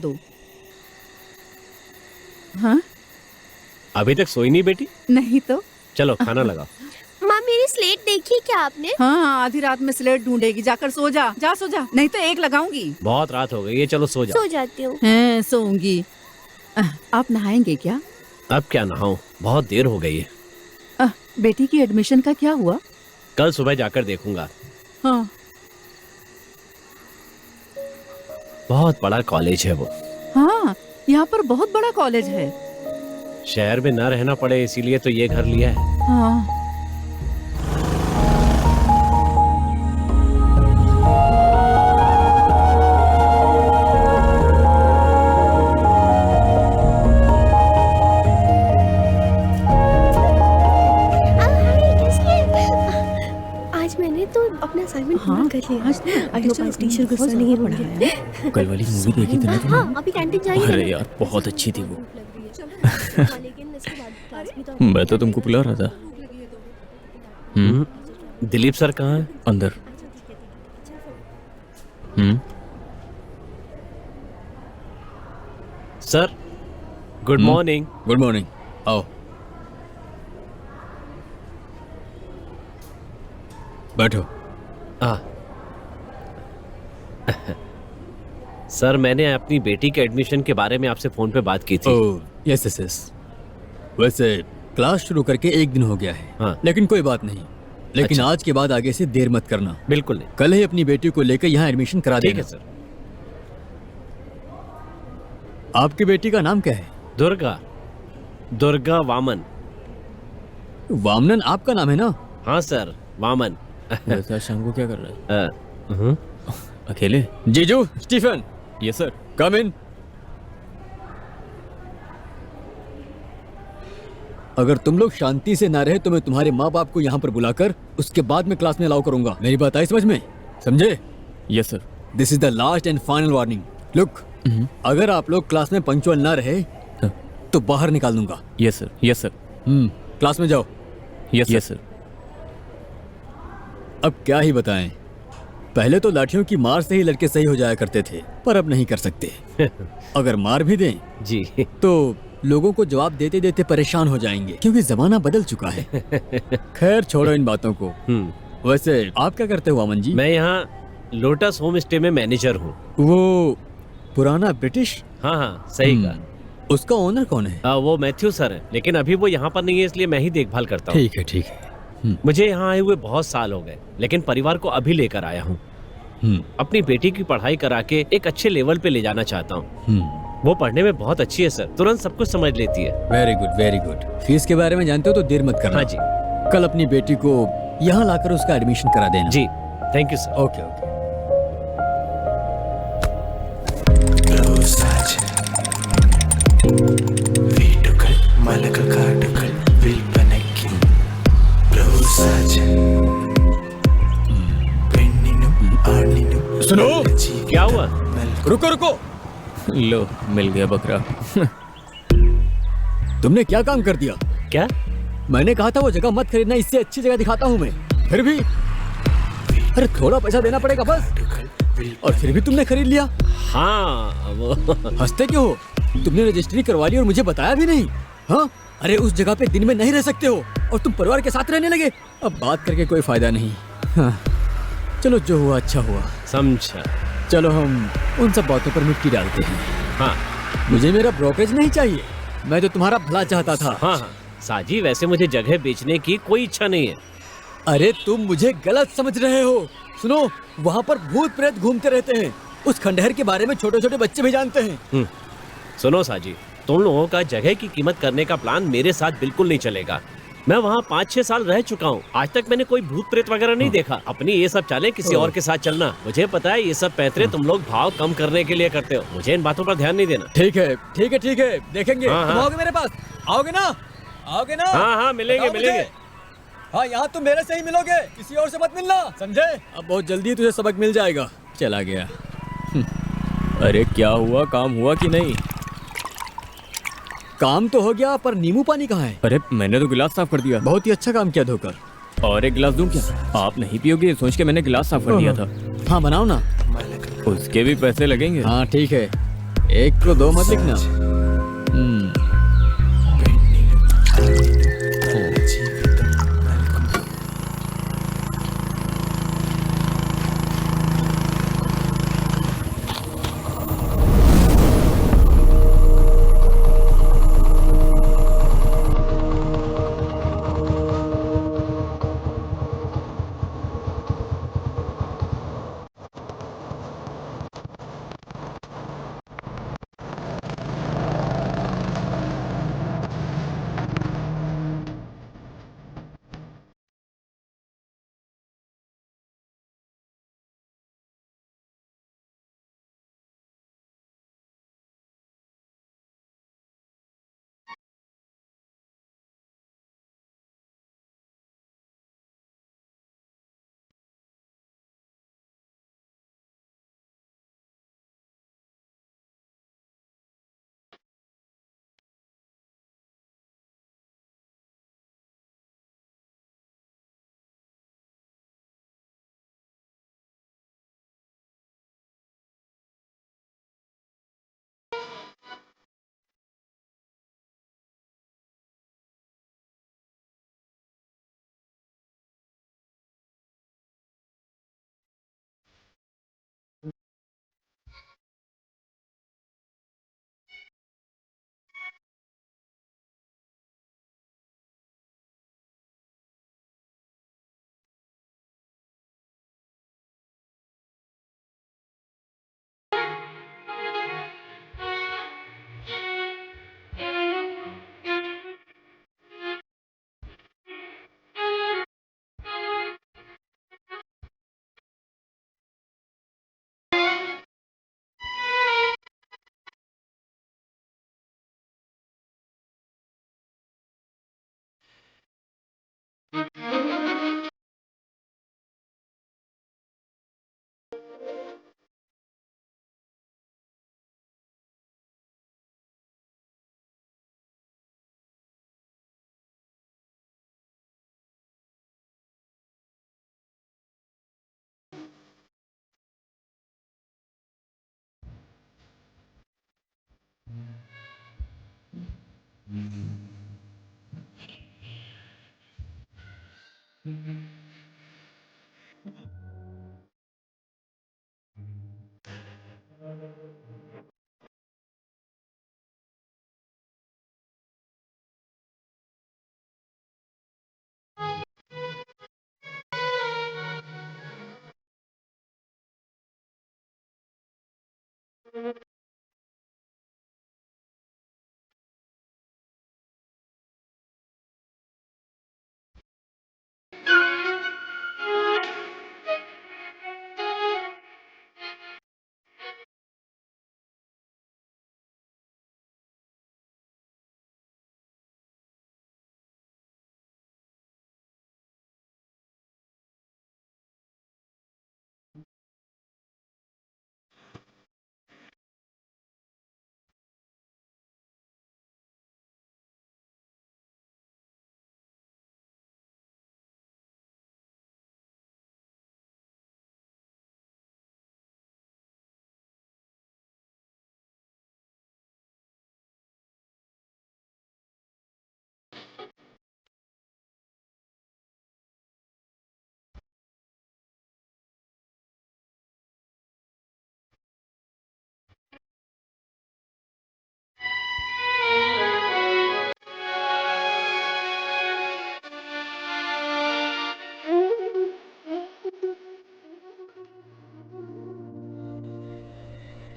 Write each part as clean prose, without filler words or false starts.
दो। हाँ अभी तक सोई नहीं बेटी? नहीं तो। चलो खाना लगाओ। माँ मेरी स्लेट देखी क्या आपने? हाँ आधी रात में स्लेट ढूंढेगी, जाकर सो जा, जा सो जा, नहीं तो एक लगाऊंगी। बहुत रात हो गई है, चलो सो जाओ। सो जाती हूँ। हैं सोऊंगी। आप नहाएंगे क्या? अब क्या नहाऊं, बहुत देर हो गई है। बेटी की एडमिशन का क्या हुआ? कल सुबह जाकर देखूंगा। हाँ बहुत बड़ा कॉलेज है वो। हाँ यहाँ पर बहुत बड़ा कॉलेज है। शहर में ना रहना पड़े इसीलिए तो ये घर लिया है। हाँ अपना असाइनमेंट पूरा कर लिया। आज टीचर गुस्सा नहीं होंगे। कल वाली मूवी देखी थी ना तुमने? हाँ अभी कैंटीन जाएंगे। अरे यार बहुत अच्छी थी वो। मैं तो तुमको बुला रहा था। दिलीप सर कहाँ हैं? अंदर। Sir good morning. Good morning, आओ बैठो। सर मैंने अपनी बेटी के एडमिशन के बारे में आपसे फोन पे बात की थी। Oh yes yes yes. वैसे क्लास शुरू करके एक दिन हो गया है। हाँ। लेकिन कोई बात नहीं। लेकिन अच्छा। आज के बाद आगे से देर मत करना। बिल्कुल नहीं। कल ही अपनी बेटी को लेकर यहाँ एडमिशन करा देना। ठीक है सर। आपकी बेटी का नाम क्या है? दुर्गा। दुर्गा वामन। वामनन आपका नाम है ना? हाँ सर वामन। वैसे शांगू क्या कर रहा है? अ, अकेले? जीजू स्टीफन। यस सर, कम इन। अगर तुम लोग शांति से ना रहे तो मैं तुम्हारे माँ बाप को यहाँ पर बुलाकर उसके बाद में क्लास में अलाउ करूंगा। मेरी बात आई समझ में? समझे? Yes sir. This is the last and final warning. Look, अगर आप लोग क्लास में पंक्चुअल ना रहे तो बाहर निकाल दूंगा। Yes sir, yes sir. Class में जाओ। Yes sir. अब क्या ही बताएं, पहले तो लाठियों की मार से ही लड़के सही हो जाया करते थे, पर अब नहीं कर सकते। अगर मार भी दें जी तो लोगों को जवाब देते देते परेशान हो जाएंगे, क्योंकि जमाना बदल चुका है। खैर छोड़ो इन बातों को। वैसे आप क्या करते हो वामन जी? मैं यहाँ लोटस होम स्टे में मैनेजर हूँ। वो पुराना ब्रिटिश? हाँ हाँ सही कहा। उसका ओनर कौन है? वो मैथ्यू सर है, लेकिन अभी वो यहाँ पर नहीं है, इसलिए मैं ही देखभाल करता हूँ। ठीक है ठीक है। मुझे यहाँ आए हुए बहुत साल हो गए, लेकिन परिवार को अभी लेकर आया हूँ। अपनी बेटी की पढ़ाई करा के एक अच्छे लेवल पे ले जाना चाहता हूँ। वो पढ़ने में बहुत अच्छी है सर, तुरंत सब कुछ समझ लेती है। Very good very good. Fees के बारे में जानते हो तो देर मत करना। हाँ जी। कल अपनी बेटी को यहाँ लाकर उसका एडमिशन करा देना। जी thank you sir. Okay okay. सुनो, क्या हुआ? रुको रुको। लो मिल गया बकरा। तुमने क्या काम कर दिया? क्या? मैंने कहा था वो जगह मत खरीदना, इससे अच्छी जगह दिखाता हूँ मैं। फिर भी अरे थोड़ा पैसा देना पड़ेगा बस, और फिर भी तुमने खरीद लिया। हाँ वो हंसते क्यों हो? तुमने रजिस्ट्री करवा ली और मुझे बताया भी नहीं। हाँ अरे उस जगह पे दिन में नहीं रह सकते हो और तुम परिवार के साथ रहने लगे। अब बात करके कोई फायदा नहीं। हाँ चलो जो हुआ अच्छा हुआ। समझा। चलो हम उन सब बातों पर मिट्टी डालते हैं। हाँ मुझे मेरा ब्रोकरेज नहीं चाहिए, मैं तो तुम्हारा भला चाहता था। हाँ हाँ साजी, वैसे मुझे जगह बेचने की कोई इच्छा नहीं है। अरे तुम मुझे गलत समझ रहे हो। सुनो, वहाँ पर भूत प्रेत घूमते रहते हैं। उस खंडहर के बारे में छोटे छोटे बच्चे भी जानते हैं। सुनो साजी, तुम लोगों का जगह की कीमत करने का प्लान मेरे साथ बिल्कुल नहीं चलेगा। मैं वहाँ 5-6 साल रह चुका हूँ, आज तक मैंने कोई भूत प्रेत वगैरह नहीं देखा। अपनी ये सब चालें किसी और के साथ चलना। मुझे पता है ये सब पैतरे तुम लोग भाव कम करने के लिए करते हो, मुझे इन बातों पर ध्यान नहीं देना। ठीक है ठीक है ठीक है, देखेंगे। हाँ, तुम हाँ। आओगे मेरे पास? आओगे ना? आओगे ना? हाँ हाँ मिलेंगे बताओ मिलेंगे। मुझे। हाँ यहाँ तुम मेरे से ही मिलोगे, किसी और से मत मिलना, समझे? अब बहुत जल्दी तुझे सबक मिल जाएगा। चला गया। अरे क्या हुआ, काम हुआ कि नहीं? काम तो हो गया, पर नींबू पानी कहाँ है? अरे मैंने तो गिलास साफ कर दिया। बहुत ही अच्छा काम किया धोकर। और एक गिलास दूं क्या? आप नहीं पियोगे सोच के मैंने गिलास साफ कर दिया था। हाँ बनाओ ना। उसके भी पैसे लगेंगे। हाँ ठीक है। एक को दो मत लिखना।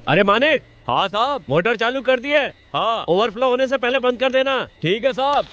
अरे मानिक, हाँ साहब। मोटर चालू कर दिए। हाँ ओवरफ्लो होने से पहले बंद कर देना। ठीक है साहब।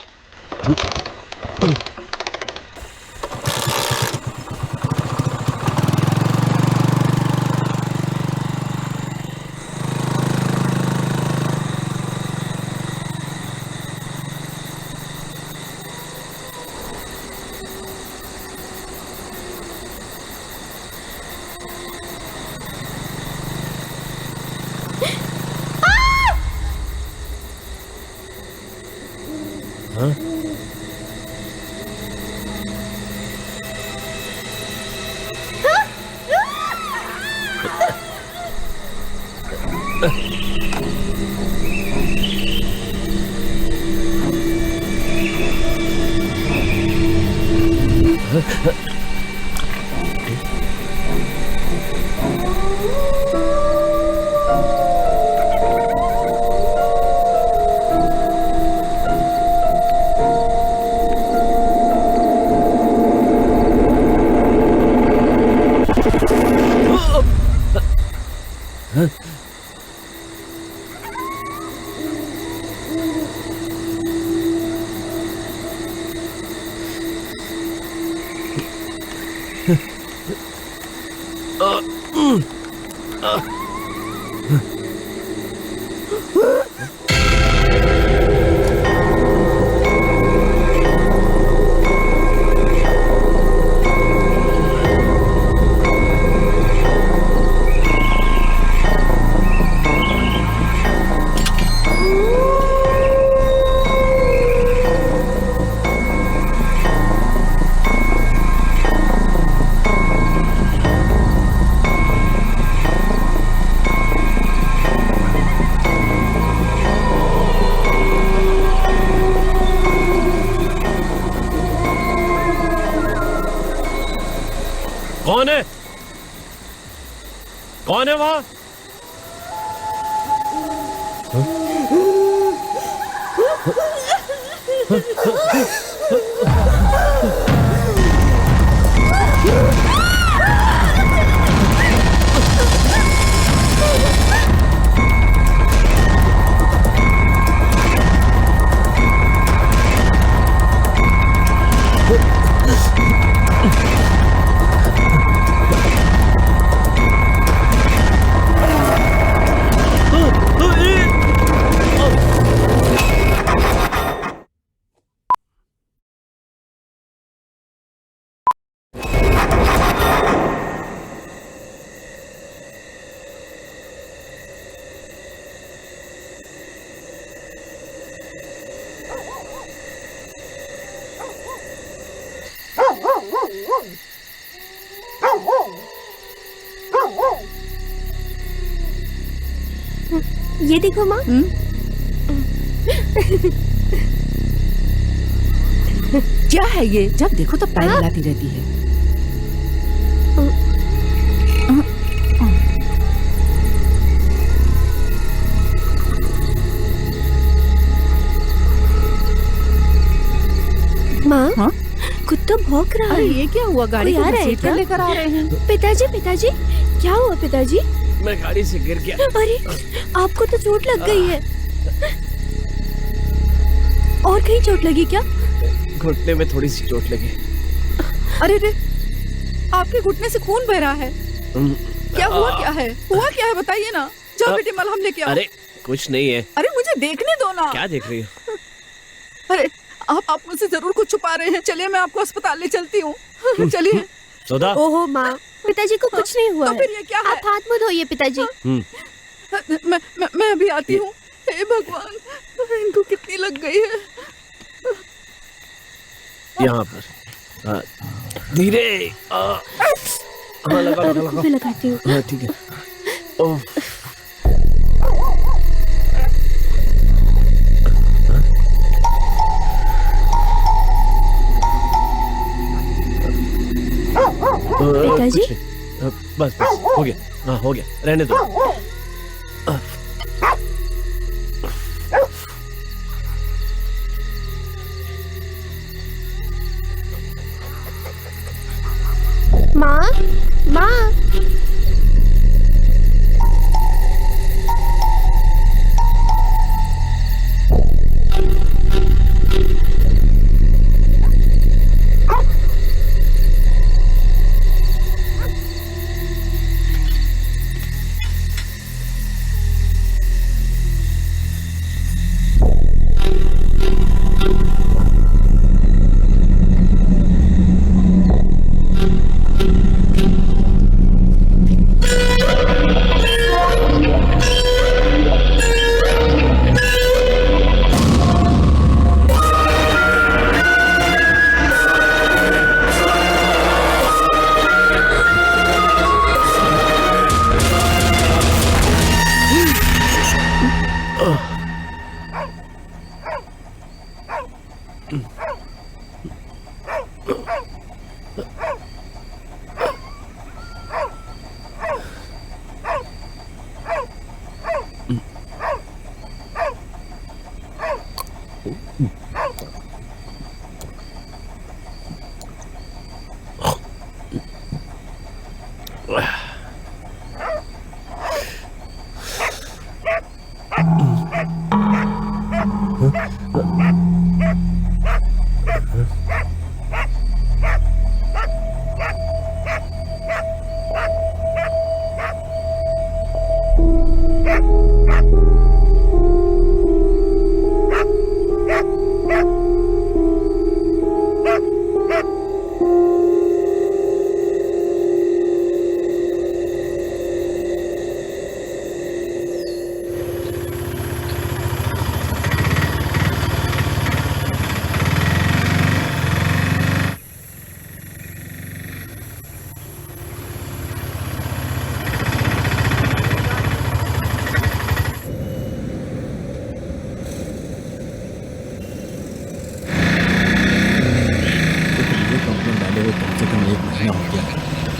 कौन है वहाँ? ये देखो माँ। क्या है ये? जब देखो तो पैर हिलाती रहती है। माँ, हाँ? कुत्ता भौंक रहा अरे है। ये क्या हुआ? गाड़ी कोई को आ रहा है घसीट कर क्या? लेकर आ रहे हैं। पिताजी, पिताजी, क्या हुआ पिताजी? मैं गाड़ी से गिर गया। अरे, आपको तो चोट लग गई है। और कहीं चोट लगी क्या? घुटने में थोड़ी सी चोट लगी। अरे रे, आपके घुटने से खून बह रहा है। क्या हुआ? क्या है? हुआ क्या है? बताइए ना। जाओ बेटी, मलहम लेके आओ। अरे कुछ नहीं है। अरे मुझे देखने दो ना। क्या देख रही हो? अरे आप मुझसे जरूर कुछ छुपा रहे हैं। चलिए मैं आपको अस्पताल ले चलती हूँ। चलिए। सुधा, ओहो माँ, पिताजी को कुछ नहीं हुआ तो है। फिर ये क्या है? आप हाथ मत धोइए पिताजी। मैं अभी आती हूँ। हे भगवान, इनको कितनी लग गई है। यहाँ पर धीरे। हाँ, लगा लगा लगा। मैं लगाती हूँ। हाँ ठीक है। ओह, पिताजी? कुछ नहीं। बस बस हो गया। हाँ हो गया, रहने दो। माँ, माँ,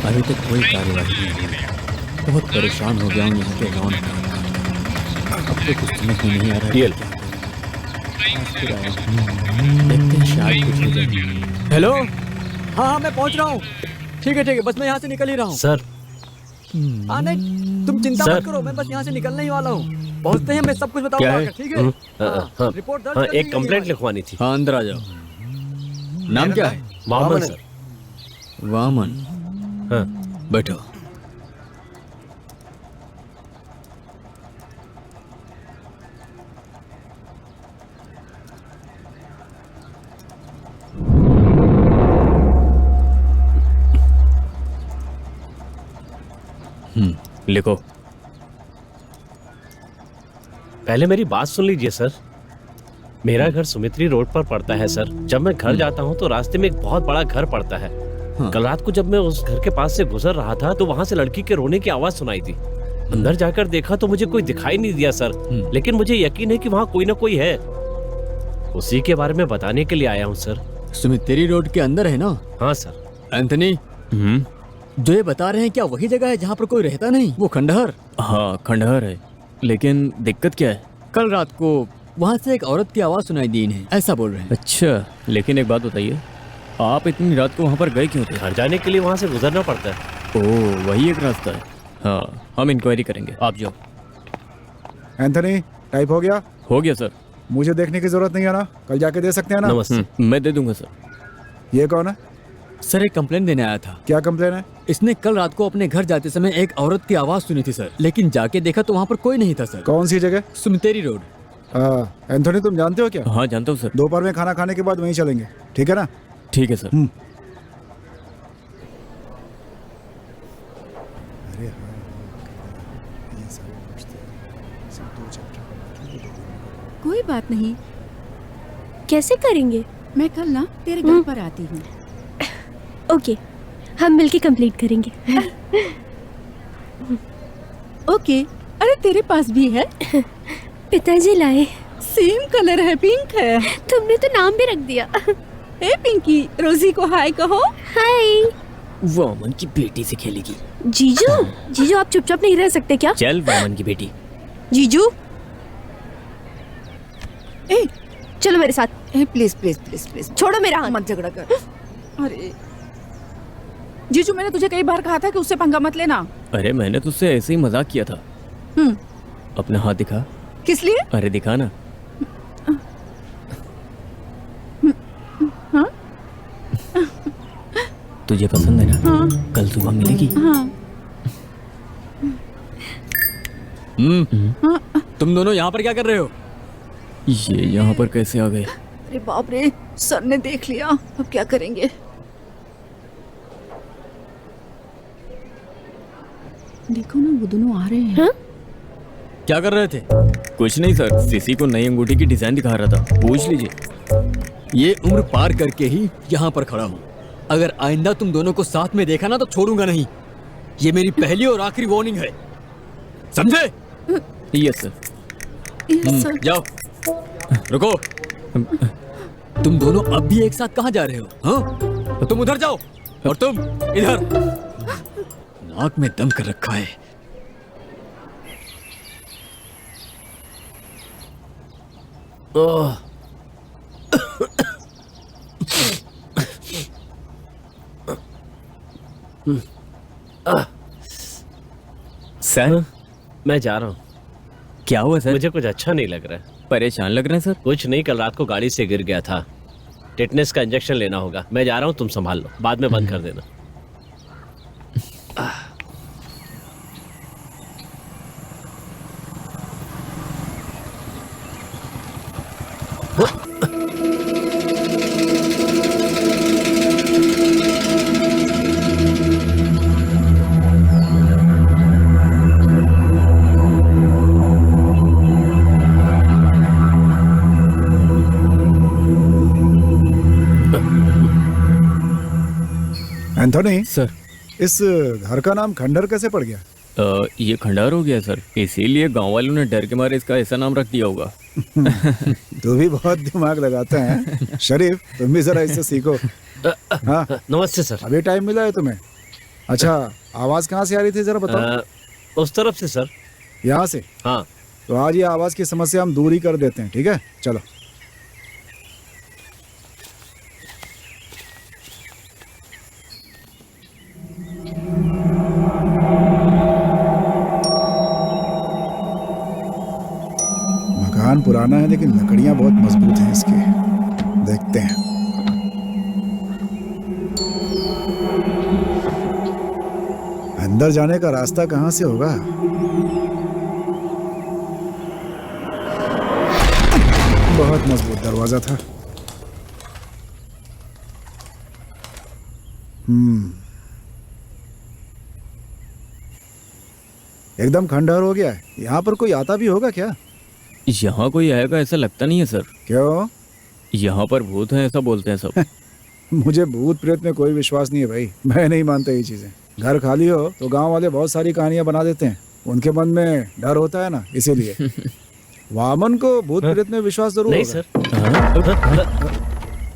अभी तक कोई कार्रवाई नहीं हुई। बहुत परेशान हो गया हूँ यहाँ के गाँव में। अब तो कुछ समझ में नहीं आ रहा है। ये देखते हैं शायद कुछ हो जाए। हेलो, हाँ मैं पहुँच रहा हूँ। ठीक है, बस मैं यहाँ से निकल ही रहा हूँ। सर। हाँ नहीं, तुम चिंता मत करो, मैं बस यहाँ से निकलने ही वाला हूँ। पहुँचते हैं, मैं सब कुछ बताऊंगा आकर, ठीक है? हाँ, रिपोर्ट दर्ज हाँ, कर दी एक गई कंप्लेंट है। लिखवानी थी। हाँ अंदर आ जाओ। नाम क्या है? वामन सर। वामन। हाँ। बैठो। लिखो। पहले मेरी बात सुन लीजिए सर। मेरा घर सुमित्री रोड पर पड़ता है सर। जब मैं घर जाता हूँ तो रास्ते में एक बहुत बड़ा घर पड़ता है। हाँ। कल रात को जब मैं उस घर के पास से गुजर रहा था तो वहाँ से लड़की के रोने की आवाज सुनाई थी। अंदर जाकर देखा तो मुझे कोई दिखाई नहीं दिया सर, लेकिन मुझे यकीन है कि वहाँ कोई ना कोई है। उसी के बारे में बताने के लिए आया हूँ सर। सुमित्री रोड के अंदर है ना? हाँ सर। एंथनी, जो ये बता रहे हैं क्या वही जगह है जहाँ पर कोई रहता नहीं? वो खंडहर? हाँ खंडहर है, लेकिन दिक्कत क्या है? कल रात को वहाँ से एक औरत की आवाज सुनाई दी इन्हें, ऐसा बोल रहे हैं। अच्छा, लेकिन एक बात बताइए, आप इतनी रात को वहाँ पर गए क्यों थे? घर जाने के लिए वहाँ से गुजरना पड़ता है। ओह, वही एक रास्ता है। हाँ, हम इंक्वायरी करेंगे, आप जाओ। एंथनी, टाइप हो गया? हो गया सर। मुझे देखने की जरूरत नहीं है ना, कल जाके दे सकते हैं ना? नमस्ते। मैं दे दूंगा सर। ये कौन है? सर एक कंप्लेंट देने आया था। क्या कंप्लेन है? इसने कल रात को अपने घर जाते समय एक औरत की आवाज सुनी थी सर, लेकिन जाके देखा तो वहाँ पर कोई नहीं था सर। कौन सी जगह? सुमितेरी रोड। एंथनी, तुम जानते हो क्या? हाँ जानता हूँ सर। दोपहर में खाना खाने के बाद वहीं चलेंगे, ठीक है ना? ठीक है सर। कोई बात नहीं, कैसे करेंगे? मैं कल ना तेरे घर पर आती हूँ। ओके, हम मिलके कंप्लीट करेंगे। ओके। अरे तेरे पास भी है? पिताजी लाए। सेम कलर है, पिंक है। तुमने तो नाम भी रख दिया। ए पिंकी, रोजी को हाय कहो। हाय। वामन की बेटी से खेलेगी। जीजू, जीजू आप चुपचाप नहीं रह सकते क्या? चल वामन की बेटी। जीजू, ए चलो मेरे साथ। ए प्लीज प्लीज प्लीज प्लीज छोड़ो मेरा हाथ। मत झगड़ा कर। अरे जीजू, मैंने तुझे कई बार कहा था कि उससे पंगा मत लेना। अरे मैंने तुझसे ऐसे ही मजाक किया था। अपना हाथ दिखा। किस लिए? अरे दिखा ना। हाँ? तुझे पसंद है ना? हाँ। कल सुबह मिलेगी। हाँ। तुम दोनों यहाँ पर क्या कर रहे हो? ये यहाँ पर कैसे आ गए? अरे बाप रे, सर ने देख लिया, अब क्या करेंगे? देखो ना, वो दोनों आ रहे हैं। हाँ? क्या कर रहे थे? कुछ नहीं सर, सीसी को नई अंगूठी की डिजाइन दिखा रहा था, पूछ लीजिए। ये उम्र पार करके ही यहाँ पर खड़ा हूँ। अगर आइंदा तुम दोनों को साथ में देखा ना तो छोड़ूंगा नहीं। ये मेरी पहली और आखिरी वार्निंग है, समझे? Yes sir. Yes sir. जाओ। रुको, तुम दोनों अब भी एक साथ कहाँ जा रहे हो? हाँ? तो तुम उधर जाओ और तुम इधर। नाक में दम कर रखा है। ओह, सर मैं जा रहा हूँ। क्या हुआ सर? मुझे कुछ अच्छा नहीं लग रहा है। परेशान लग रहे हैं सर। कुछ नहीं, कल रात को गाड़ी से गिर गया था। टिटनेस का इंजेक्शन लेना होगा। मैं जा रहा हूँ, तुम संभाल लो, बाद में बंद कर देना। एंथनी सर इस घर का नाम खंडहर कैसे पड़ गया? ये खंडहर हो गया सर, इसीलिए गांव वालों ने डर के मारे इसका ऐसा नाम रख दिया होगा। तू भी बहुत दिमाग लगाता है शरीफ, तुम भी जरा इससे सीखो। हाँ नमस्ते सर। अभी टाइम मिला है तुम्हें? अच्छा, आवाज कहाँ से आ रही थी जरा बताओ। उस तरफ से सर। यहाँ से? हाँ। तो आज ये आवाज की समस्या हम दूर ही कर देते हैं, ठीक है? चलो। मकान पुराना है लेकिन लकड़ियां बहुत मजबूत हैं इसकी। देखते हैं। अंदर जाने का रास्ता कहाँ से होगा? बहुत मजबूत दरवाजा था। एकदम खंडहर हो गया है। यहाँ पर कोई आता भी होगा क्या? यहाँ कोई आएगा ऐसा लगता नहीं है सर। क्यों? यहाँ पर भूत हैं ऐसा बोलते हैं सब। मुझे भूत प्रेत में कोई विश्वास नहीं है भाई। मैं नहीं मानता ये चीजें। घर खाली हो तो गांव वाले बहुत सारी कहानियां बना देते हैं। उनके मन में डर होता है ना, इसीलिए। वामन को भूत प्रेत में विश्वास जरूर नहीं होगा।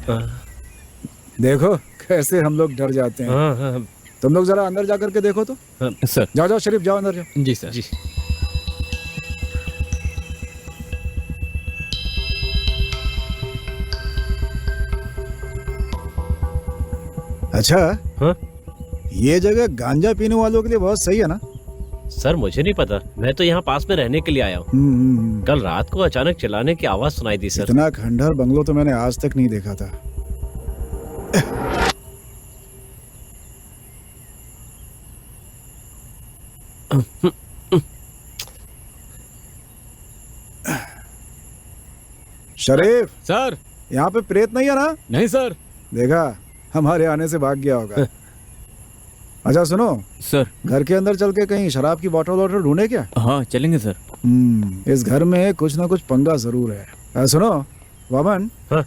सर। देखो कैसे हम लोग डर जाते हैं। हाँ। तुम लोग जरा अंदर जा करके देखो तो। सर। जाओ जाओ शरीफ, जाओ अंदर जाओ। जी सर। जी। अच्छा, हाँ? ये जगह गांजा पीने वालों के लिए बहुत सही है ना? सर मुझे नहीं पता, मैं तो यहाँ पास में रहने के लिए आया हूँ। कल रात को अचानक चिल्लाने की आवाज सुनाई दी सर। इतना खंडहर बंगलो तो मैंने आज तक नहीं देखा था। शरीफ सर। यहाँ पे प्रेत नहीं है ना? नहीं सर। देखा, हमारे आने से भाग गया होगा। अच्छा सुनो सर। घर के अंदर चल के कहीं शराब की बोतल वोटल ढूंढे क्या? हाँ चलेंगे सर। इस घर में कुछ ना कुछ पंगा जरूर है। सुनो वामन, हाँ?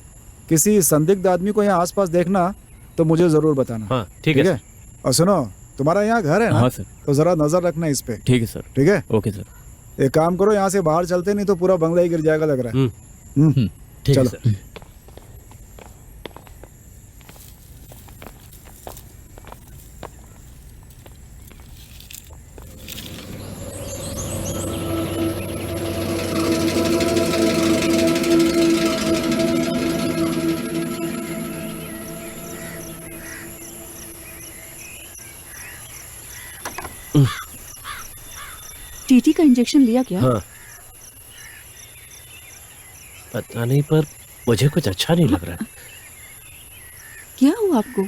किसी संदिग्ध आदमी को यहाँ आसपास देखना तो मुझे जरूर बताना। हाँ ठीक है। और सुनो, तुम्हारा यहाँ घर है ना? हाँ सर। तो जरा नजर रखना इस पे। ठीक है सर। ठीक है। Okay sir. एक काम करो, यहाँ से बाहर चलते नहीं तो पूरा बंगला ही गिर जाएगा लग रहा है। ठीक है चलो। सर। टीटी का इंजेक्शन लिया क्या? हाँ। पता नहीं, पर मुझे कुछ अच्छा नहीं लग रहा। क्या हुआ आपको?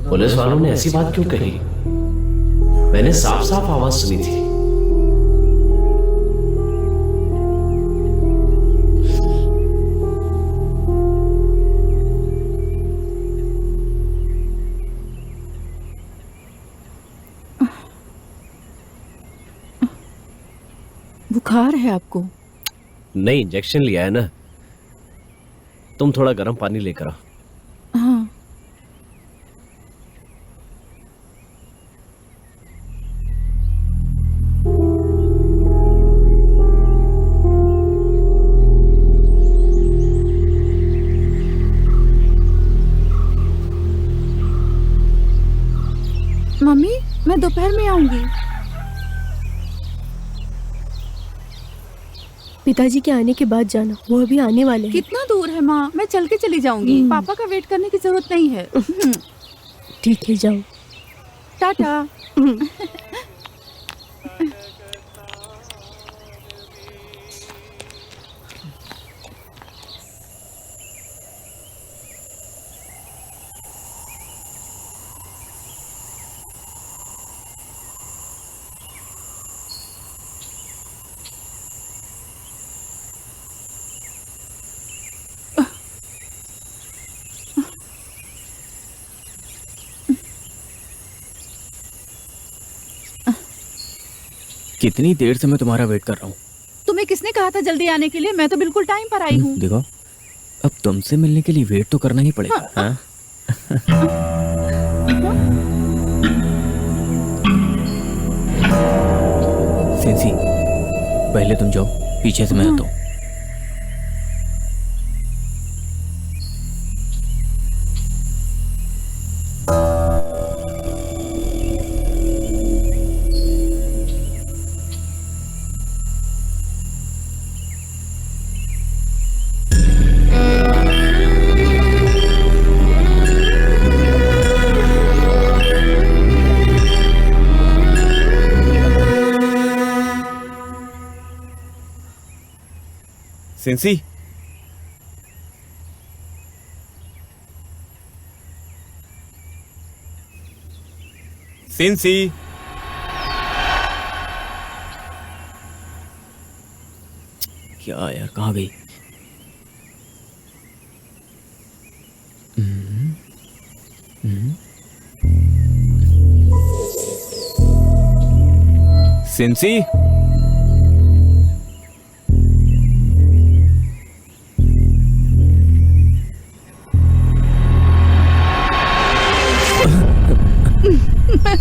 पुलिस वालों ने ऐसी बात क्यों कही? मैंने साफ साफ आवाज सुनी थी। बुखार है आपको? नहीं, इंजेक्शन लिया है ना। तुम थोड़ा गर्म पानी लेकर आओ। हाँ। मम्मी, मैं दोपहर में आऊंगी। पिताजी के आने के बाद जाना, वो अभी आने वाले हैं। कितना दूर है माँ? मैं चल के चली जाऊंगी। पापा का वेट करने की जरूरत नहीं है। ठीक है, जाओ। टाटा। कितनी देर से मैं तुम्हारा वेट कर रहा हूँ। तुम्हें किसने कहा था जल्दी आने के लिए? मैं तो बिल्कुल टाइम पर आई हूँ। देखो, अब तुमसे मिलने के लिए वेट तो करना ही पड़ेगा। हाँ? सेंसी, पहले तुम जाओ, पीछे से मैं आता हूँ। सेंसी, सेंसी, क्या यार, कहाँ गई? सेंसी,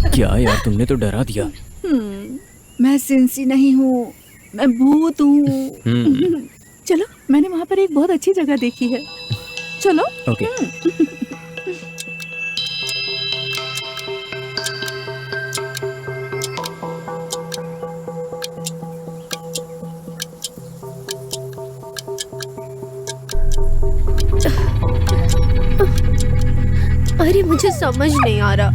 क्या यार, तुमने तो डरा दिया। मैं सिंसी नहीं हूँ, मैं भूत हूँ। चलो, मैंने वहाँ पर एक बहुत अच्छी जगह देखी है, चलो। ओके। अरे मुझे समझ नहीं आ रहा।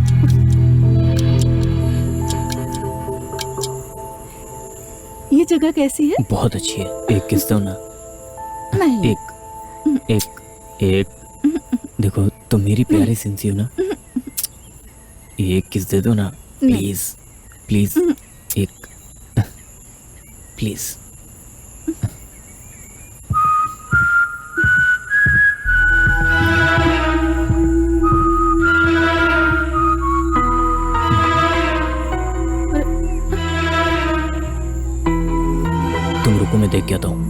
ये जगह कैसी है? बहुत अच्छी है, एक किस दो ना। नहीं। एक देखो, तुम मेरी प्यारी सिंसी हो ना, एक किस दे दो ना, प्लीज प्लीज, एक प्लीज। तुम रुको, मैं देख के आता हूँ।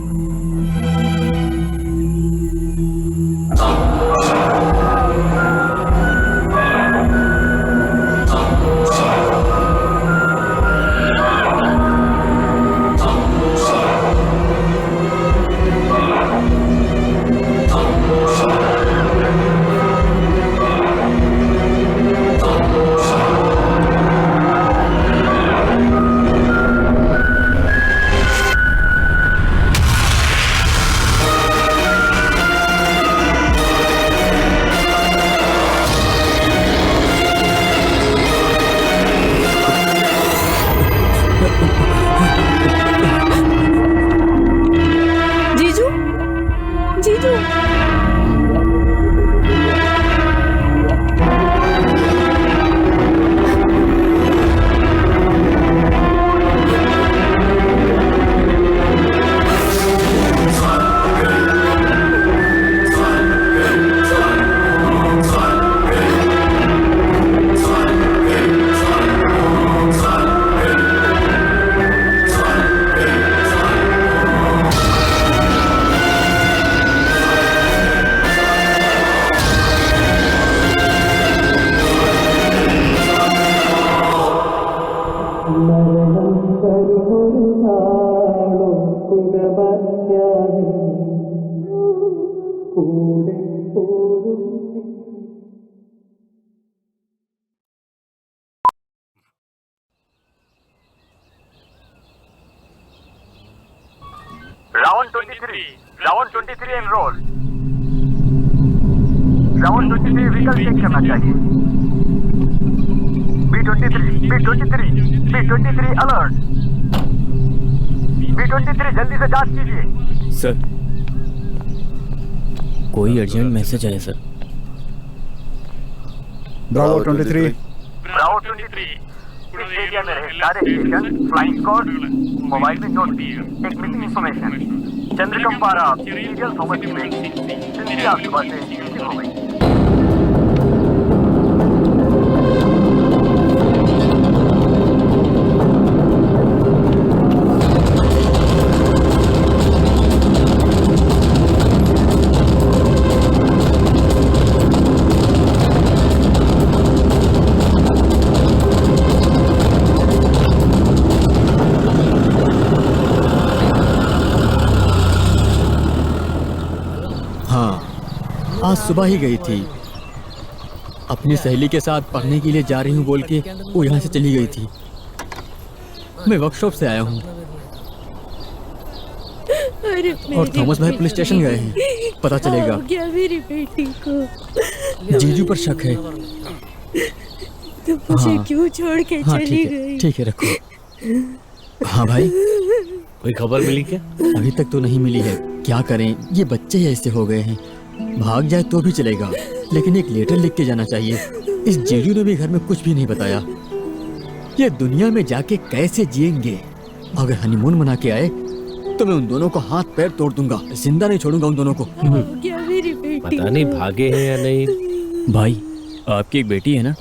जीजू, जीजू। Round 23. Round 23 enroll. Round 23 vehicle check करना चाहिए. B23 alert. B23 जल्दी से जांच कीजिए. सर, कोई अर्जेंट मैसेज आया सर। ब्रावो 23। ब्रावो 23 इस एरिया में रहे सारे स्टेशन, फ्लाइंग स्क्वाड, मोबाइल में नोट कीजिए. एक मिसिंग इंफॉर्मेशन. चंद्रकंपारा सीरियल थॉमस में सिंधी आज सुबह से मिसिंग हो गई. आज सुबह ही गई थी। अपनी सहेली के साथ पढ़ने के लिए जा रही हूँ बोल के वो यहाँ से चली गई थी। मैं वर्कशॉप से आया हूँ और थॉमस भाई पुलिस स्टेशन गए हैं। पता चलेगा। क्या मेरी बेटी को जीजू पर शक है। तो मुझे हाँ। क्यों छोड़ के हाँ चली गई? ठीक है रखो। हाँ भाई, कोई खबर मिली क्या? अभी तक तो नहीं मिली है। क्या करें, ये बच्चे ही ऐसे हो गए हैं। भाग जाए तो भी चलेगा, लेकिन एक लेटर लिख के जाना चाहिए। इस जीजू ने भी घर में कुछ भी नहीं बताया। ये दुनिया में जाके कैसे जिएंगे? अगर हनीमून मना के आए तो मैं उन दोनों को हाथ पैर तोड़ दूंगा, जिंदा नहीं छोड़ूंगा उन दोनों को। क्या मेरी बेटी पता नहीं भागे हैं या नहीं। भाई, आपकी एक बेटी है ना?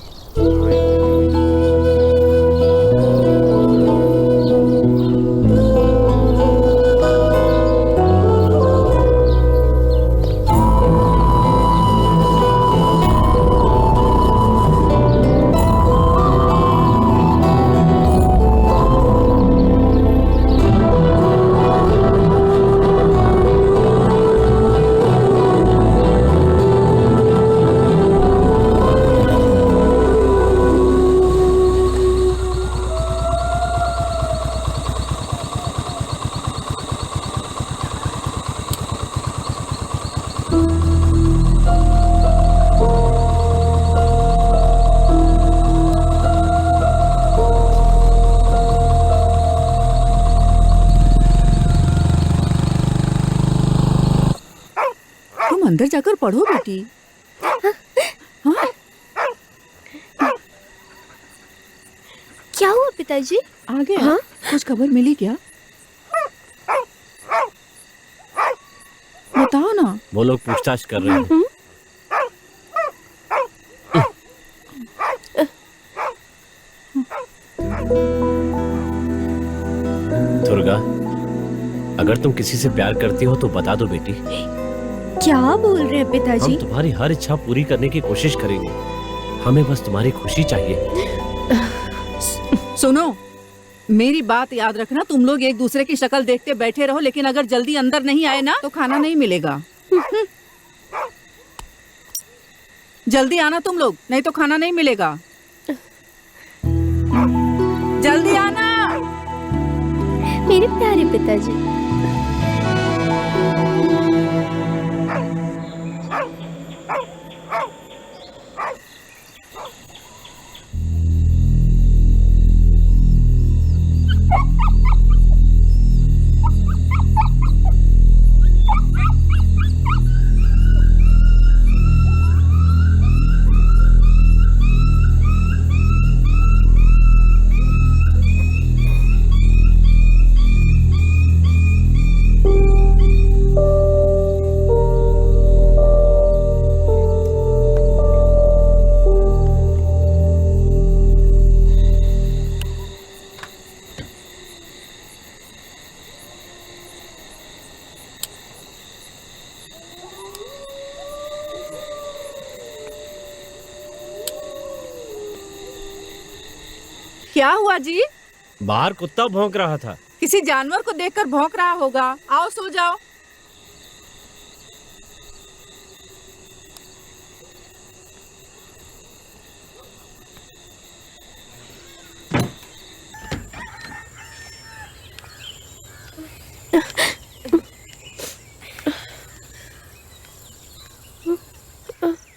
अंदर जाकर पढ़ो बेटी। हाँ? क्या हुआ पिताजी? आ गया? हाँ? कुछ खबर मिली क्या? बताओ ना। वो लोग पूछताछ कर रहे हैं। दुर्गा, अगर तुम किसी से प्यार करती हो तो बता दो बेटी। क्या बोल रहे हैं पिताजी? हम तुम्हारी हर इच्छा पूरी करने की कोशिश करेंगे। हमें बस तुम्हारी खुशी चाहिए। सुनो, मेरी बात याद रखना। तुम लोग एक दूसरे की शक्ल देखते बैठे रहो, लेकिन अगर जल्दी अंदर नहीं आए ना तो खाना नहीं मिलेगा। जल्दी आना तुम लोग, नहीं तो खाना नहीं मिलेगा। जल्दी आना। मेरे प्यारे पिताजी। क्या हुआ जी? बाहर कुत्ता भौंक रहा था। किसी जानवर को देखकर भौंक रहा होगा। आओ सो जाओ।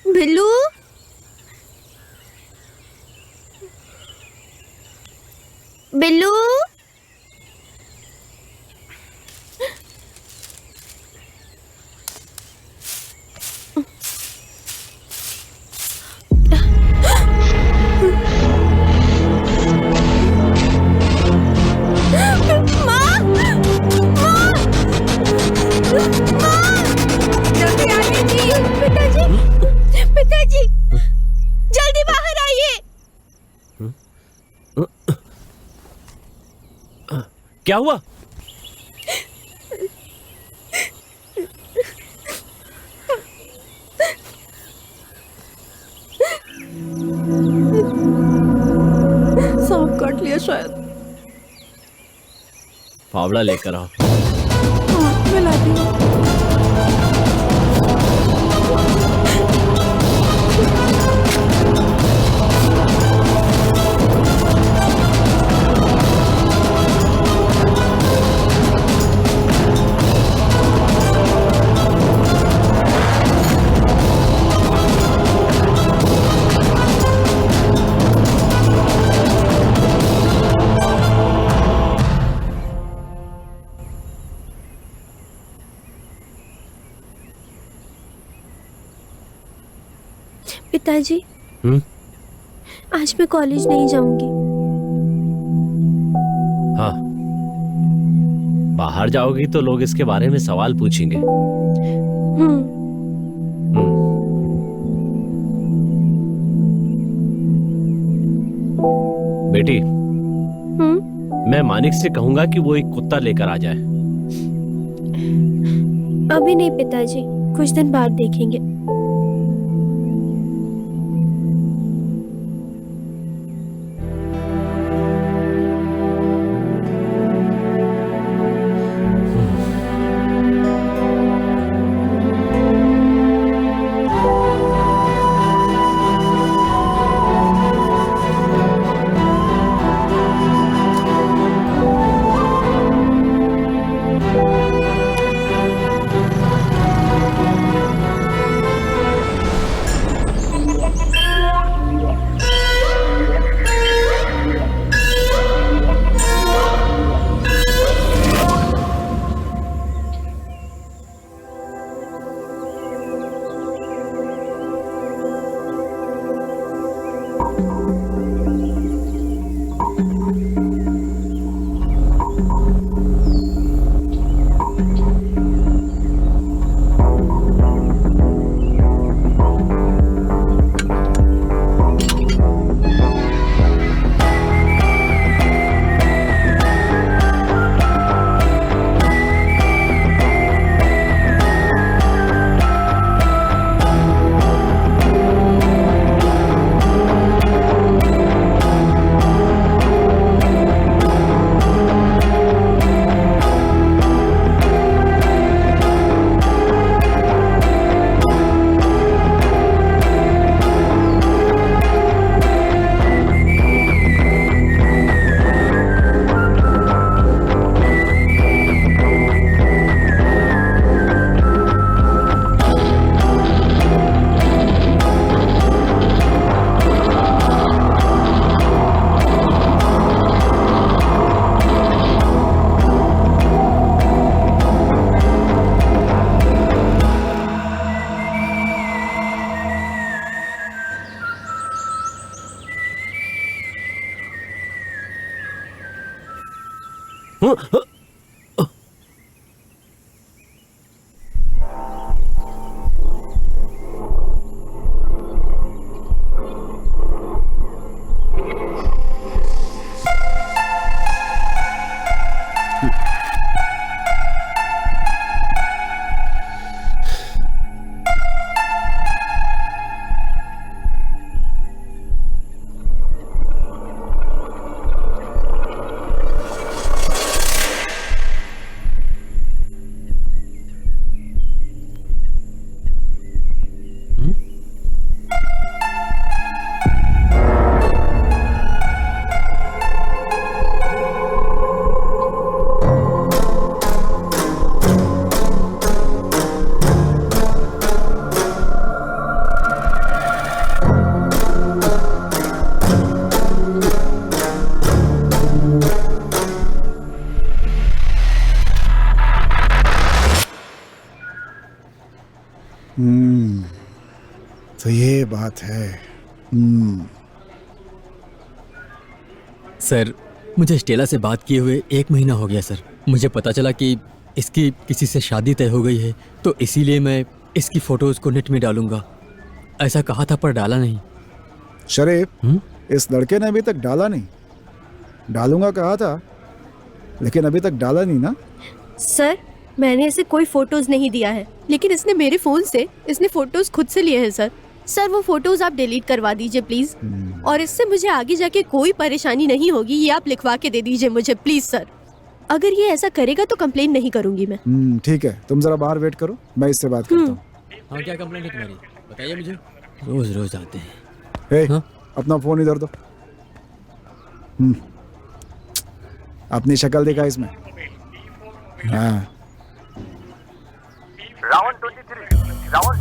बिल्लू, बिल्लू, जल्दी आइए जी। पिताजी, पिताजी, जल्दी बाहर आइए। क्या हुआ? सांप काट लिया शायद। फावड़ा लेकर आओ। हाँ, मैं लाती हूँ। पिताजी हम्म? आज मैं कॉलेज नहीं जाऊंगी। हाँ, बाहर जाओगी तो लोग इसके बारे में सवाल पूछेंगे। हम्म। हम्म। बेटी, मैं मानिक से कहूंगा कि वो एक कुत्ता लेकर आ जाए। अभी नहीं पिताजी, कुछ दिन बाद देखेंगे। तो ये बात है। सर, मुझे स्टेला से बात किए हुए 1 महीना हो गया सर। मुझे पता चला कि इसकी किसी से शादी तय हो गई है, तो इसीलिए मैं इसकी फोटोज को नेट में डालूंगा। ऐसा कहा था पर डाला नहीं। शरीफ, इस लड़के ने अभी तक डाला नहीं। डालूंगा कहा था, लेकिन अभी तक डाला नहीं ना। सर, मैंने इसे कोई फोटोज नहीं दिया है, लेकिन इसने मेरे फोन से इसने फोटोज खुद से लिए हैं सर। सर, वो फोटोज आप डिलीट करवा दीजिए प्लीज, और इससे मुझे आगे जाके कोई परेशानी नहीं होगी, ये आप लिखवा के दे दीजिए मुझे प्लीज सर। अगर ये ऐसा करेगा तो कंप्लेन नहीं करूंगी मैं। ठीक है, तुम जरा बाहर वेट करो, मैं इससे बात करता हूँ। हाँ, क्या कंप्लेंट है तुम्हारी? बताइए मुझे। रोज रोज आते हैं। हे, हाँ? अपना फोन इधर दो। अपनी शक्ल दिखा इसमें। हाँ। Round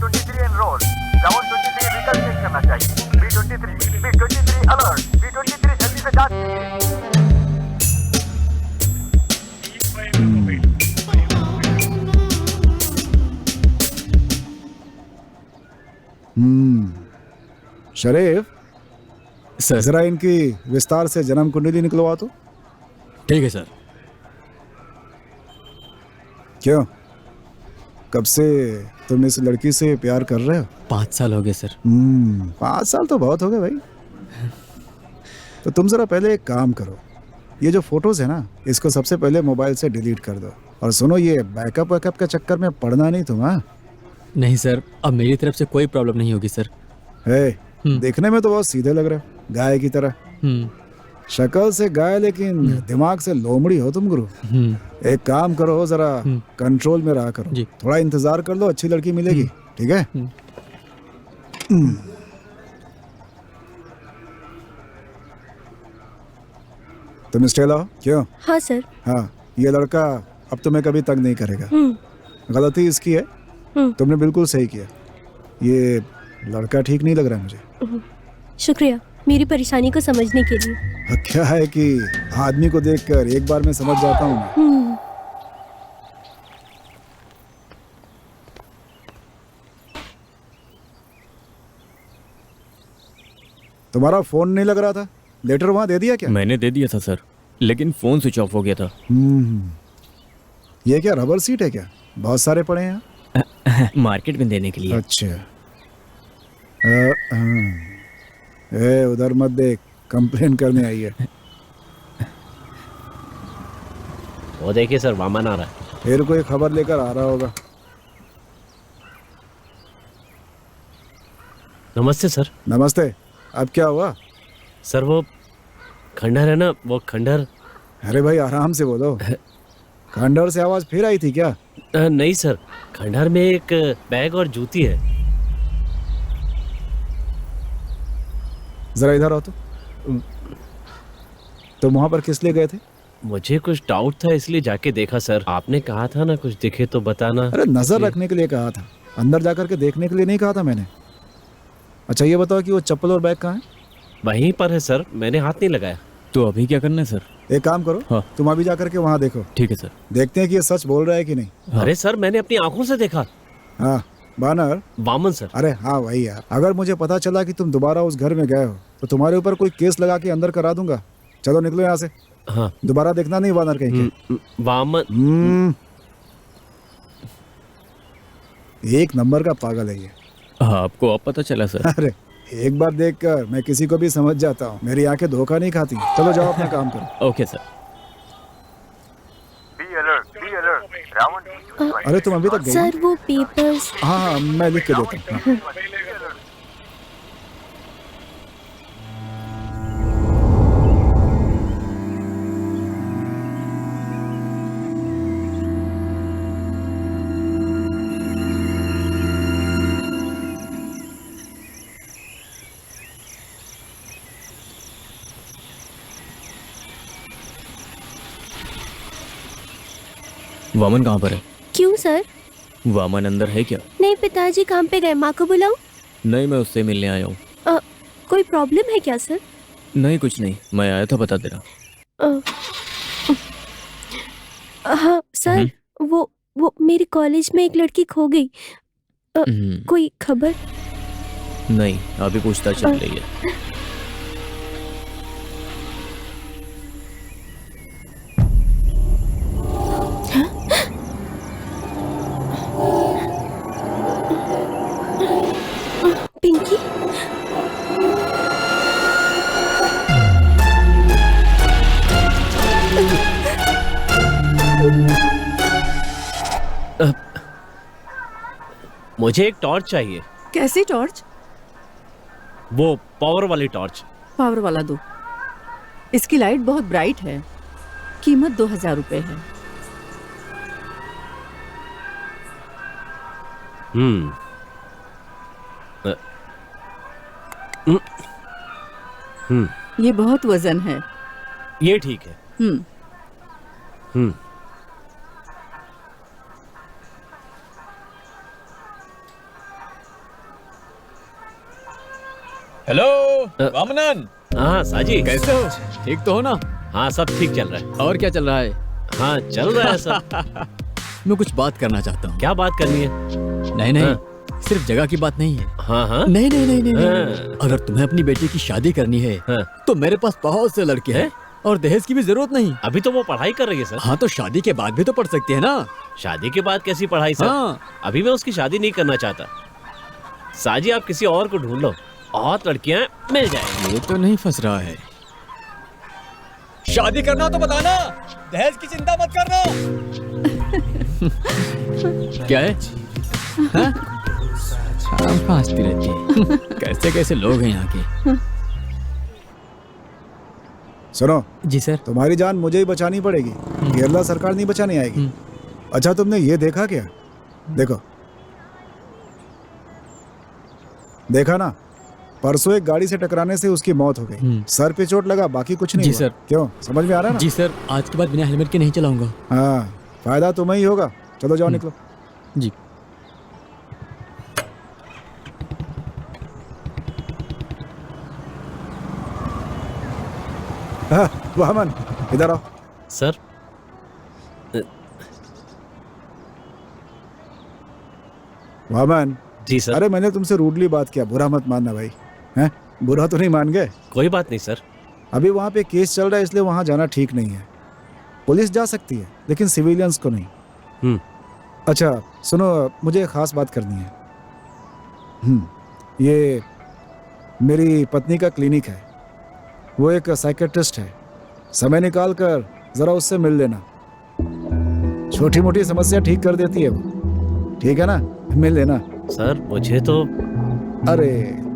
23 enrol. Round 23 vehicle check करना चाहिए। B23 alert. B23 जल्दी से जांच शरीफ, सर जरा इनकी विस्तार से जन्म कुंडली निकलवा तो। ठीक है सर। क्यों, कब से तुम इस लड़की से प्यार कर रहे हो? 5 साल हो गए सर। 5 साल तो बहुत हो गए भाई। तो तुम जरा पहले एक काम करो, ये जो फोटोज है ना, इसको सबसे पहले मोबाइल से डिलीट कर दो। और सुनो, ये बैकअप वैकअप के चक्कर में पड़ना नहीं तुम। हाँ नहीं सर, अब मेरी तरफ से कोई प्रॉब्लम नहीं होगी सर। देखने में तो बहुत सीधे लग रहे हो, गाय की तरह। शक्ल से गाय लेकिन दिमाग से लोमड़ी हो तुम गुरु। एक काम करो, जरा कंट्रोल में रहा करो। थोड़ा इंतजार कर लो, अच्छी लड़की मिलेगी। ठीक है? तुम स्टे लाओ। क्यों? हाँ सर। हाँ, ये लड़का अब तुम्हें कभी तंग नहीं करेगा। गलती इसकी है, तुमने बिल्कुल सही किया। ये लड़का ठीक नहीं लग रहा है मुझे। शुक्रिया मेरी परेशानी को समझने के लिए। क्या है कि आदमी को देखकर एक बार मैं समझ जाता हूँ। तुम्हारा फोन नहीं लग रहा था, लेटर वहां दे दिया क्या? मैंने दे दिया था सर, लेकिन फोन स्विच ऑफ हो गया था। ये क्या रबर सीट है क्या? बहुत सारे पड़े हैं यहाँ। मार्केट में देने के लिए। अच्छा। उधर मत देख, कंप्लेन करने आई है। वो देखिए सर, वामन आ रहा है। फिर कोई खबर लेकर आ रहा होगा। नमस्ते सर। नमस्ते। अब क्या हुआ? सर वो खंडहर है ना, वो खंडहर। अरे भाई आराम से बोलो। खंडहर से आवाज फिर आई थी क्या? नहीं सर, खंडहर में एक बैग और जूती है। जरा इधर आओ तो। तुम वहां पर किस लिए गए थे? मुझे कुछ डाउट था इसलिए जाके देखा सर। आपने कहा था ना कुछ दिखे तो बताना। अरे नजर रखने के लिए कहा था, अंदर जाकर के देखने के लिए नहीं कहा था मैंने। अच्छा ये बताओ कि वो चप्पल और बैग कहाँ है? वहीं पर है सर, मैंने हाथ नहीं लगाया। तो अभी क्या करना है सर? एक काम करो, हाँ। तुम अभी जाकर के वहाँ देखो। ठीक है सर। देखते हैं कि ये सच बोल रहा है कि नहीं। हाँ। अरे सर मैंने अपनी आंखों से देखा। हाँ बानर। वामन सर। अरे हाँ वही यार। अगर मुझे पता चला कि तुम दोबारा उस घर में गए हो तो तुम्हारे ऊपर कोई केस लगा के अंदर करा दूंगा। चलो निकलो यहाँ से। हाँ। दोबारा देखना नहीं वानर कहीं के। वामन। एक नंबर का पागल है ये। आपको अब पता चला सर? अरे एक बार देखकर मैं किसी को भी समझ जाता हूँ। मेरी आंखें धोखा नहीं खाती। चलो जाओ अपना काम करो। Okay sir. Be alert Ravan. अरे तुम अभी तक गई? सर वो पेपर्स। हाँ मैं लिख के देता हूँ। वामन कहाँ पर है? क्यों सर? वामन अंदर है क्या? नहीं, पिताजी काम पे गए, माँ को बुलाऊं? नहीं, मैं उससे मिलने आया हूँ। कोई प्रॉब्लम है क्या सर? नहीं कुछ नहीं, मैं आया था बता देना। हाँ सर, वो मेरे कॉलेज में एक लड़की खो गई। कोई खबर? नहीं, अभी पूछताछ चल रही है। पिंकी? मुझे एक टॉर्च चाहिए। कैसी टॉर्च? वो पावर वाली टॉर्च। पावर वाला दो। इसकी लाइट बहुत ब्राइट है, कीमत 2000 रुपए है। ये बहुत वजन है। ये ठीक है। हेलो वामनन। हाँ साजी, कैसे हो? ठीक तो हो ना? हाँ सब ठीक चल रहा है। और क्या चल रहा है? हाँ चल रहा है सब। मैं कुछ बात करना चाहता हूँ। क्या बात करनी है? नहीं हाँ। सिर्फ जगह की बात नहीं है। हाँ हाँ नहीं नहीं नहीं नहीं, नहीं। हाँ। अगर तुम्हें अपनी बेटी की शादी करनी है हाँ। तो मेरे पास बहुत से लड़के हैं और दहेज की भी जरूरत नहीं। अभी तो वो पढ़ाई कर रही है सर। हाँ तो शादी के बाद भी तो पढ़ सकती है ना। शादी के बाद कैसी पढ़ाई सर? हाँ। अभी मैं उसकी शादी नहीं करना चाहता। साजी आप किसी और को ढूंढ लो, और लड़कियां मिल जाएंगी। ये तो नहीं फंस रहा है। शादी करना हो तो बताना, दहेज की चिंता मत करना। क्या है? हाँ? शाम को हंसती रहती है। कैसे कैसे लोग हैं यहाँ के। सुनो जी सर। तुम्हारी जान मुझे ही बचानी पड़ेगी, केरला सरकार नहीं बचाने आएगी। अच्छा तुमने ये देखा क्या? देखो, देखा ना, परसों एक गाड़ी से टकराने से उसकी मौत हो गई। सर पे चोट लगा, बाकी कुछ नहीं जी हुआ। सर। क्यों, समझ में आ रहा है ना? जी सर, आज के बाद बिना हेलमेट के नहीं चलाऊंगा। हाँ, फायदा तुम्हें ही होगा। चलो जाओ, निकलो। जी। हाँ, वामन इधर आओ। सर वामन। जी सर। अरे मैंने तुमसे रूडली बात किया, बुरा मत मानना भाई। हैं? बुरा तो नहीं मान गए? कोई बात नहीं सर। अभी वहाँ पे केस चल रहा है, इसलिए वहाँ जाना ठीक नहीं है। पुलिस जा सकती है लेकिन सिविलियंस को नहीं। अच्छा सुनो, मुझे एक खास बात करनी है। ये मेरी पत्नी का क्लिनिक है, वो एक साइकेट्रिस्ट है। समय निकाल कर जरा उससे मिल लेना, छोटी मोटी समस्या ठीक कर देती है वो। ठीक है ना? मिल लेना। सर मुझे तो अरे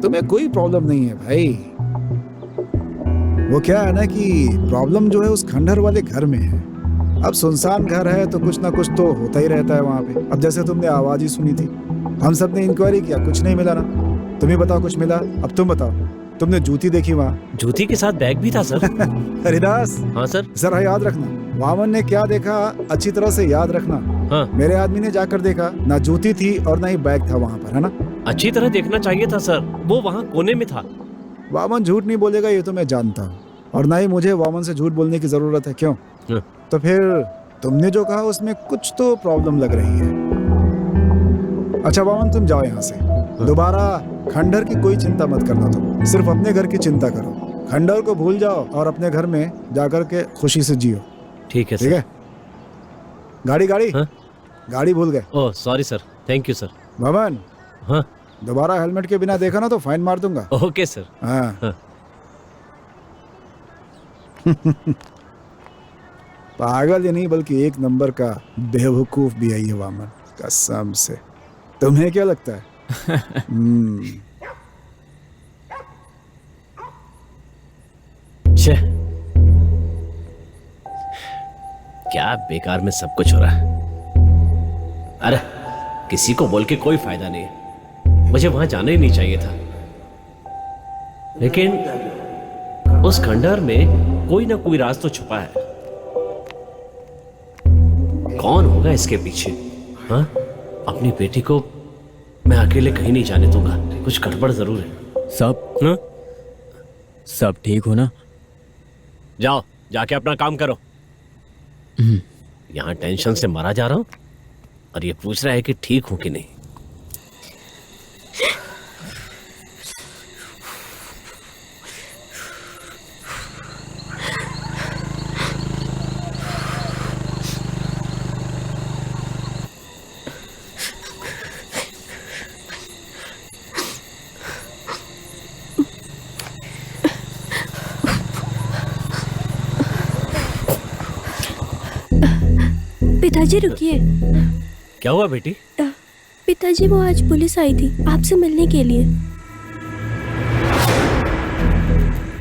तुम्हें कोई प्रॉब्लम नहीं है भाई। वो क्या है ना कि प्रॉब्लम जो है उस खंडहर वाले घर में है। अब सुनसान घर है तो कुछ ना कुछ तो होता ही रहता है वहाँ पे। अब जैसे तुमने आवाज ही सुनी थी, हम सब ने इंक्वायरी किया, कुछ नहीं मिला ना। तुम ही बताओ कुछ मिला? अब तुम बताओ, तुमने जूती देखी वहाँ? जूती के साथ बैग भी था सर। हरिदास, हाँ सर। जरा याद रखना, वामन ने क्या देखा अच्छी तरह से याद रखना। हाँ। मेरे आदमी ने जाकर देखा, ना जूती थी और ना ही बैग था वहाँ पर, है ना? अच्छी तरह देखना चाहिए था सर, वो वहाँ कोने में था। वामन झूठ नहीं बोलेगा ये तो मैं जानता हूँ, और ना ही मुझे वामन से झूठ बोलने की जरूरत है। क्यों? तो फिर तुमने जो कहा उसमें कुछ तो प्रॉब्लम लग रही है। अच्छा वामन, तुम जाओ यहाँ से। दोबारा खंडहर की कोई चिंता मत करना, तुम सिर्फ अपने घर की चिंता करो। खंडहर को भूल जाओ और अपने घर में जाकर के खुशी से जियो। ठीक है सर। ठीक है? गाड़ी गाड़ी हाँ? गाड़ी भूल गए। Oh sorry sir, thank you sir. Vaman, हाँ दोबारा हेलमेट के बिना देखा ना तो फाइन मार दूंगा। Okay sir. हाँ। हाँ। पागल ही नहीं बल्कि एक नंबर का बेवकूफ भी है ये वामन, कसम से। तुम्हें क्या लगता है? छे, क्या बेकार में सब कुछ हो रहा है। अरे किसी को बोल के कोई फायदा नहीं है, मुझे वहां जाना ही नहीं चाहिए था। लेकिन उस खंडहर में कोई ना कोई राज तो छुपा है। कौन होगा इसके पीछे? हाँ, अपनी बेटी को मैं अकेले कहीं नहीं जाने दूंगा, कुछ गड़बड़ जरूर है। सब हाँ? सब ठीक हो ना? जाओ जाके अपना काम करो। यहाँ टेंशन से मरा जा रहा हूं और ये पूछ रहा है कि ठीक हूं कि नहीं। पिताजी रुकिए। क्या हुआ बेटी? पिताजी वो आज पुलिस आई थी आपसे मिलने के लिए।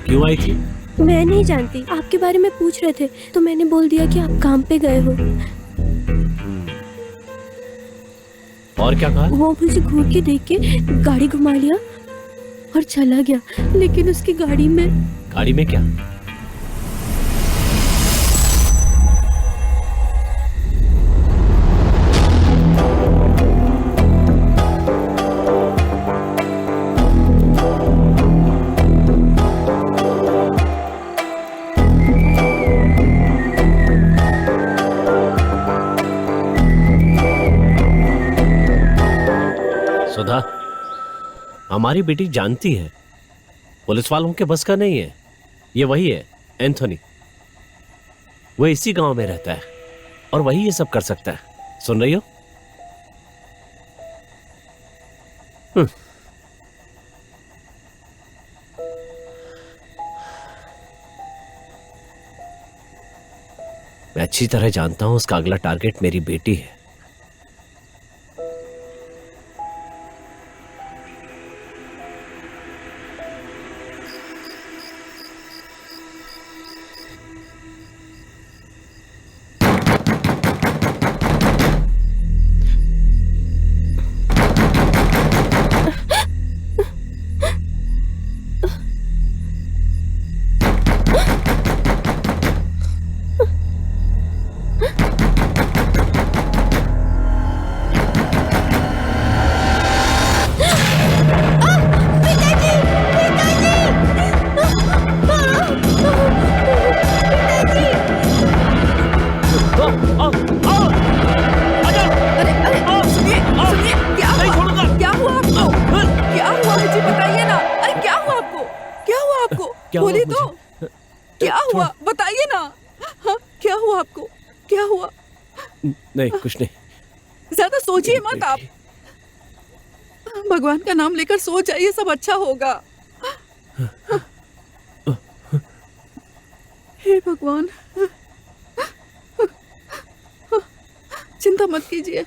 क्यों आई थी? मैं नहीं जानती, आपके बारे में पूछ रहे थे तो मैंने बोल दिया कि आप काम पे गए हो। और क्या कहा? वो मुझे घूर के देख के गाड़ी घुमा लिया और चला गया, लेकिन उसकी गाड़ी में क्या? सुधा, हमारी बेटी जानती है पुलिस वालों के बस का नहीं है। ये वही है एंथोनी, वो इसी गांव में रहता है और वही ये सब कर सकता है। सुन रही हो? मैं अच्छी तरह जानता हूं उसका अगला टारगेट मेरी बेटी है। अरे अरे सुनिए सुनिए, क्या हुआ? क्या हुआ आपको? क्या हुआ है जी, बताइए ना। अरे क्या हुआ आपको? क्या हुआ आपको? क्या हुआ बोलिए तो। मुझे? क्या हुआ बताइए ना। हाँ, क्या हुआ आपको? क्या हुआ? नहीं, कुछ नहीं। ज्यादा सोचिए मत आप। भगवान का नाम लेकर सो जाइए, सब अच्छा होगा। हे भगवान, चिंता मत कीजिए।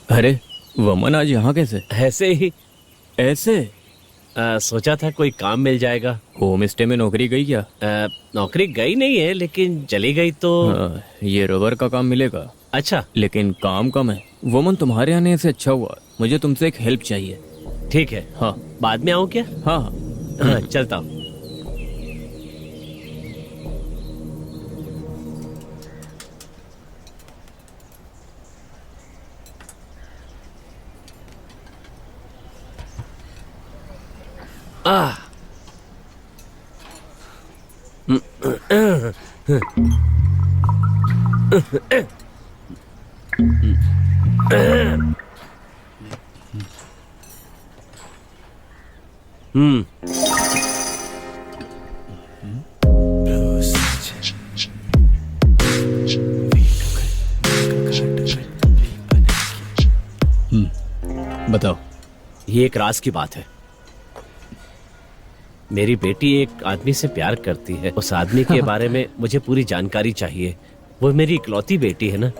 अरे वमन आज यहाँ कैसे? ऐसे ही ऐसे? सोचा था कोई काम मिल जाएगा। होम स्टे में नौकरी गई क्या? नौकरी गई नहीं है, लेकिन चली गई तो। ये रबर का काम मिलेगा, अच्छा, लेकिन काम कम है। वमन तुम्हारे आने से अच्छा हुआ, मुझे तुमसे एक हेल्प चाहिए। ठीक है। हाँ बाद में आऊँ क्या? हाँ हाँ, चलता हूँ। बताओ। ये एक राज की बात है। मेरी बेटी एक आदमी से प्यार करती है। उस आदमी के बारे में मुझे पूरी जानकारी चाहिए। वो मेरी इकलौती बेटी है ना।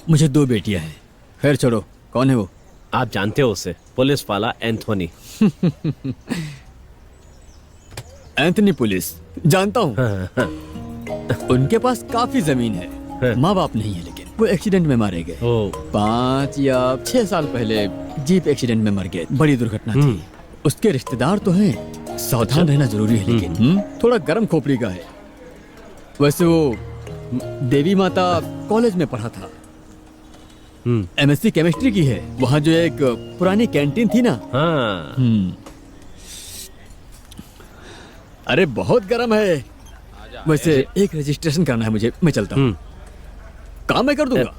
मुझे 2 बेटियां हैं। खैर छोड़ो, कौन है वो? आप जानते हो उसे, पुलिस वाला एंथोनी। एंथनी पुलिस, जानता हूँ। उनके पास काफी जमीन है, माँ बाप नहीं है, लेकिन वो एक्सीडेंट में मारे गए। 5 या 6 साल पहले जीप एक्सीडेंट में मर गए। बड़ी दुर्घटना थी। उसके रिश्तेदार तो हैं, सावधान रहना जरूरी है, लेकिन थोड़ा गर्म खोपड़ी का है। वैसे वो देवी माता कॉलेज में पढ़ा था, MSc केमिस्ट्री की है। वहाँ जो एक पुरानी कैंटीन थी ना। हाँ। अरे बहुत गर्म है। वैसे एक रजिस्ट्रेशन करना है मुझे, मैं चलता हूँ। काम मैं कर दूंगा।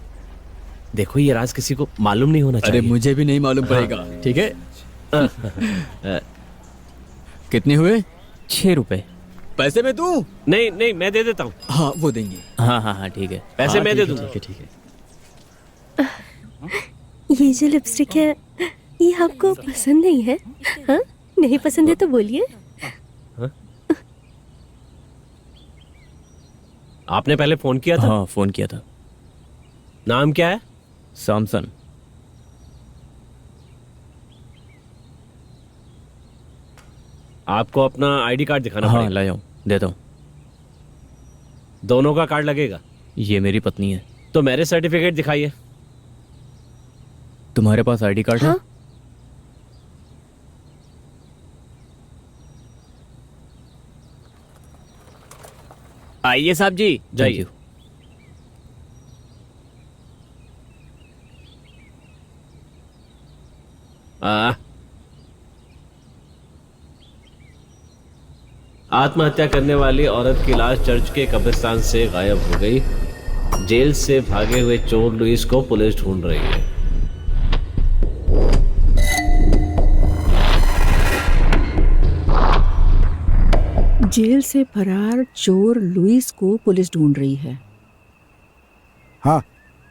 देखो, ये राज किसी को मालूम नहीं होना चाहिए। अरे मुझे भी नहीं मालूम पड़ेगा, ठीक है? कितने हुए? 6 रुपए। पैसे मैं दूं? नहीं नहीं, मैं दे देता हूँ। हाँ वो देंगे। हाँ हाँ हाँ ठीक है। पैसे मैं दे दूंगा। ठीक है ठीक है। ये जो लिपस्टिक है, ये आपको पसंद नहीं है? हाँ, नहीं पसंद है तो बोलिए। आपने पहले फोन किया था? हाँ फोन किया था। नाम क्या है? सैमसन। आपको अपना आईडी कार्ड दिखाना हाँ पड़ेगा। लाया हूँ, देता हूँ। दोनों का कार्ड लगेगा। ये मेरी पत्नी है। तो मैरिज सर्टिफिकेट दिखाइए। तुम्हारे पास आईडी कार्ड है? हाँ। आइए साहब जी, Thank जाइए। you। आत्महत्या करने वाली औरत की लाश चर्च के कब्रिस्तान से गायब हो गई। जेल से भागे हुए चोर लुइस को पुलिस ढूंढ रही है। जेल से फरार चोर लुइस को पुलिस ढूंढ रही है। हाँ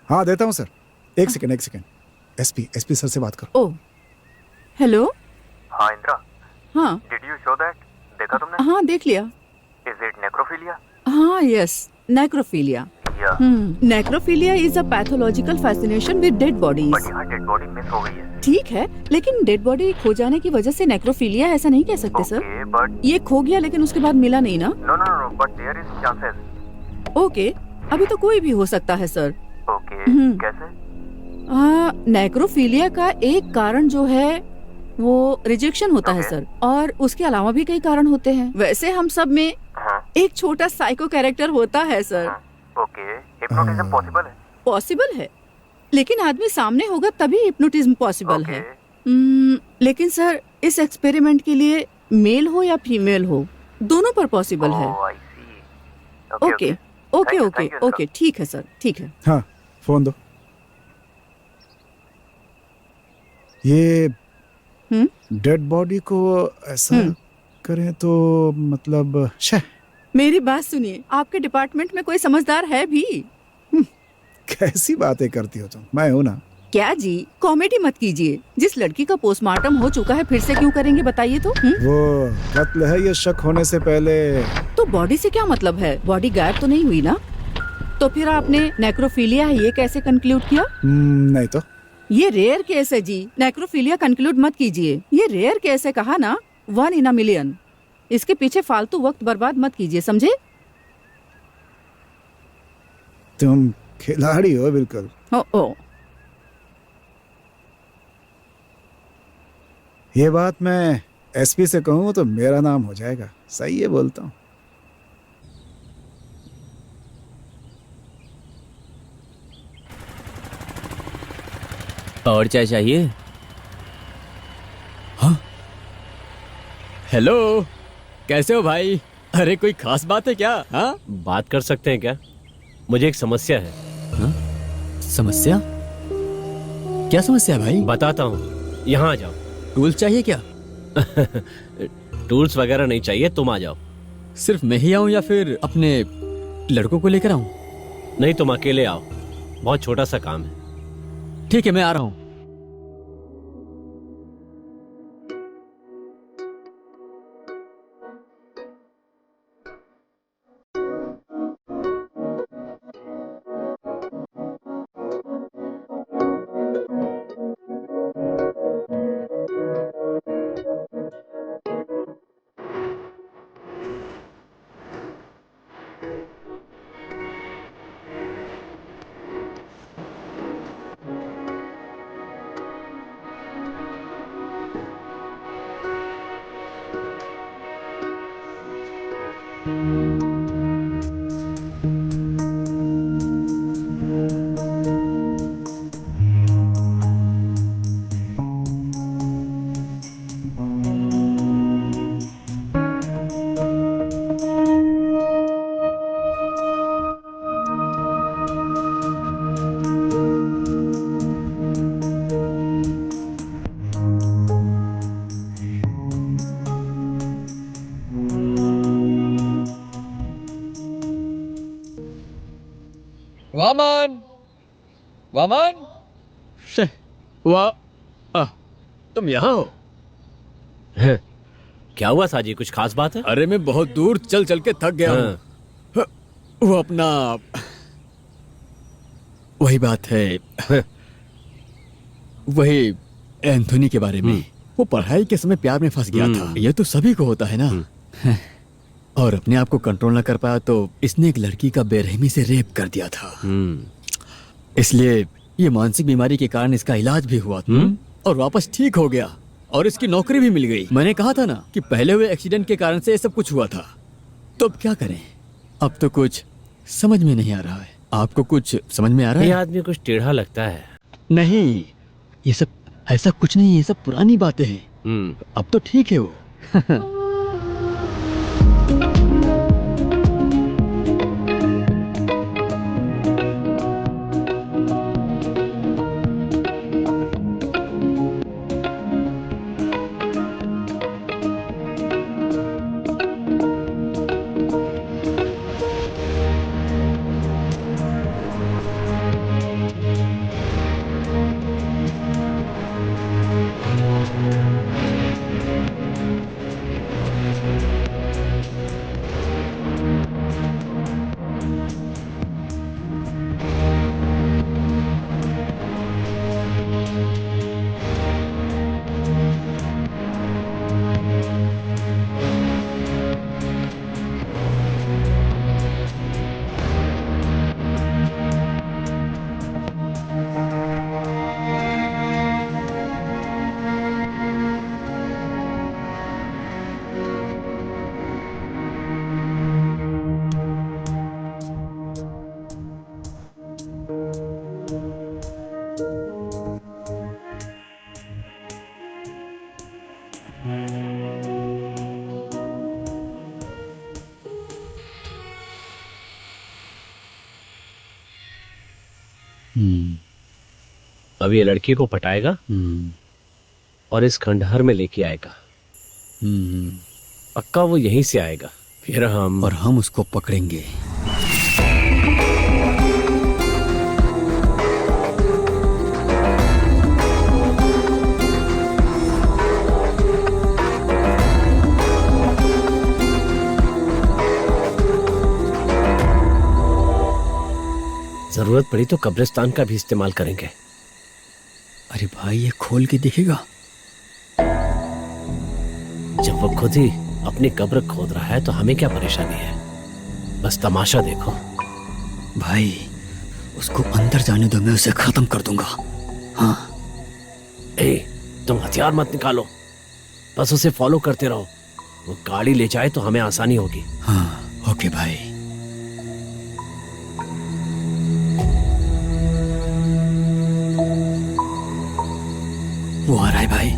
हाँ देता हूँ सर, एक सेकंड। एसपी सर से बात करो। ओ हेलो। हाँ इंदिरा, हाँ डिड यू शो दैट? देखा तुमने? हाँ देख लिया। Is it necrophilia? हाँ यस, नेक्रोफिलिया। या necrophilia is a pathological fascination with dead bodies. But यहाँ डेड बॉडी मिस हो गई है। ठीक है, लेकिन डेड बॉडी खो जाने की वजह से नेक्रोफिलिया ऐसा नहीं कह सकते सर। ओके बट ये खो गया लेकिन उसके बाद मिला नहीं ना। No no no, but there is chances. Okay, अभी तो कोई भी हो सकता है सर। ओके कैसे? नेक्रोफिलिया का एक कारण जो है वो रिजेक्शन होता है सर, और उसके अलावा भी कई कारण होते हैं। वैसे हम सब में हाँ एक छोटा साइको कैरेक्टर होता है सर। ओके, हिप्नोटिज्म पॉसिबल है? पॉसिबल है, लेकिन आदमी सामने होगा तभी हिप्नोटिज्म पॉसिबल है। लेकिन सर इस एक्सपेरिमेंट के लिए मेल हो या फीमेल हो, दोनों पर पॉसिबल है। ओह आई सी। ओके ओके ओके ओके, ठीक है सर, ठीक है। हाँ फोन दो। ये डेड बॉडी को ऐसा करें तो मतलब मेरी बात सुनिए, आपके डिपार्टमेंट में कोई समझदार है भी? कैसी बातें करती हो तुम, मैं हूं ना। क्या जी, कॉमेडी मत कीजिए। जिस लड़की का पोस्टमार्टम हो चुका है फिर से क्यों करेंगे बताइए तो? वो कत्ल है, ये शक होने से पहले। तो बॉडी से क्या मतलब है? बॉडी गायब तो नहीं हुई ना? तो फिर आपने नेक्रोफिलिया है ये कैसे कंक्लूड किया? नहीं तो ये रेयर केस है जी, नेक्रोफिलिया कंक्लूड मत कीजिए। ये रेयर केस है, कहा ना, 1 in a million। इसके पीछे फालतू वक्त बर्बाद मत कीजिए, समझे? तुम खिलाड़ी हो बिल्कुल। ओ ये बात मैं एसपी से कहूँ तो मेरा नाम हो जाएगा। सही है बोलता हूँ। और चाय चाहिए? हाँ हेलो, कैसे हो भाई? अरे कोई खास बात है क्या? हाँ बात कर सकते हैं क्या? मुझे एक समस्या है। हाँ? समस्या? क्या समस्या है भाई? बताता हूँ, यहाँ आ जाओ। टूल्स चाहिए क्या? टूल्स वगैरह नहीं चाहिए, तुम आ जाओ। सिर्फ मैं ही आऊं या फिर अपने लड़कों को लेकर आऊं? नहीं, तुम अकेले आओ, बहुत छोटा सा काम है। ठीक है, मैं आ रहा हूं। वामन, वामन, तुम यहाँ हो? क्या हुआ साजी, कुछ खास बात है? अरे मैं बहुत दूर चल चल के थक गया हूँ। वो अपना वही बात है, वही एंथोनी के बारे में। वो पढ़ाई के समय प्यार में फंस गया था। ये तो सभी को होता है ना। और अपने आप को कंट्रोल ना कर पाया तो इसने एक लड़की का बेरहमी से रेप कर दिया था। इसलिए ये मानसिक बीमारी के कारण इसका इलाज भी हुआ था और वापस ठीक हो गया और इसकी नौकरी भी मिल गई। मैंने कहा था ना कि पहले हुए एक्सीडेंट के कारण से ये सब कुछ हुआ था। तो अब क्या करें? अब तो कुछ समझ में नहीं आ रहा है। आपको कुछ समझ में आ रहा है? ये आदमी कुछ टेढ़ा लगता है। नहीं, ये सब ऐसा कुछ नहीं, ये सब पुरानी बातें हैं। अब तो ठीक है वो। अब ये लड़की को पटाएगा और इस खंडहर में लेके आएगा। पक्का वो यहीं से आएगा, फिर हम उसको पकड़ेंगे। जरूरत पड़ी तो कब्रिस्तान का भी इस्तेमाल करेंगे। अरे भाई, ये खोल के दिखेगा। जब वो खुद ही अपनी कब्र खोद रहा है तो हमें क्या परेशानी है? बस तमाशा देखो। भाई, उसको अंदर जाने दो, मैं उसे खत्म कर दूंगा। हाँ। तुम हथियार मत निकालो, बस उसे फॉलो करते रहो। वो गाड़ी ले जाए तो हमें आसानी होगी। हाँ, ओके भाई। वो आ रहा है भाई।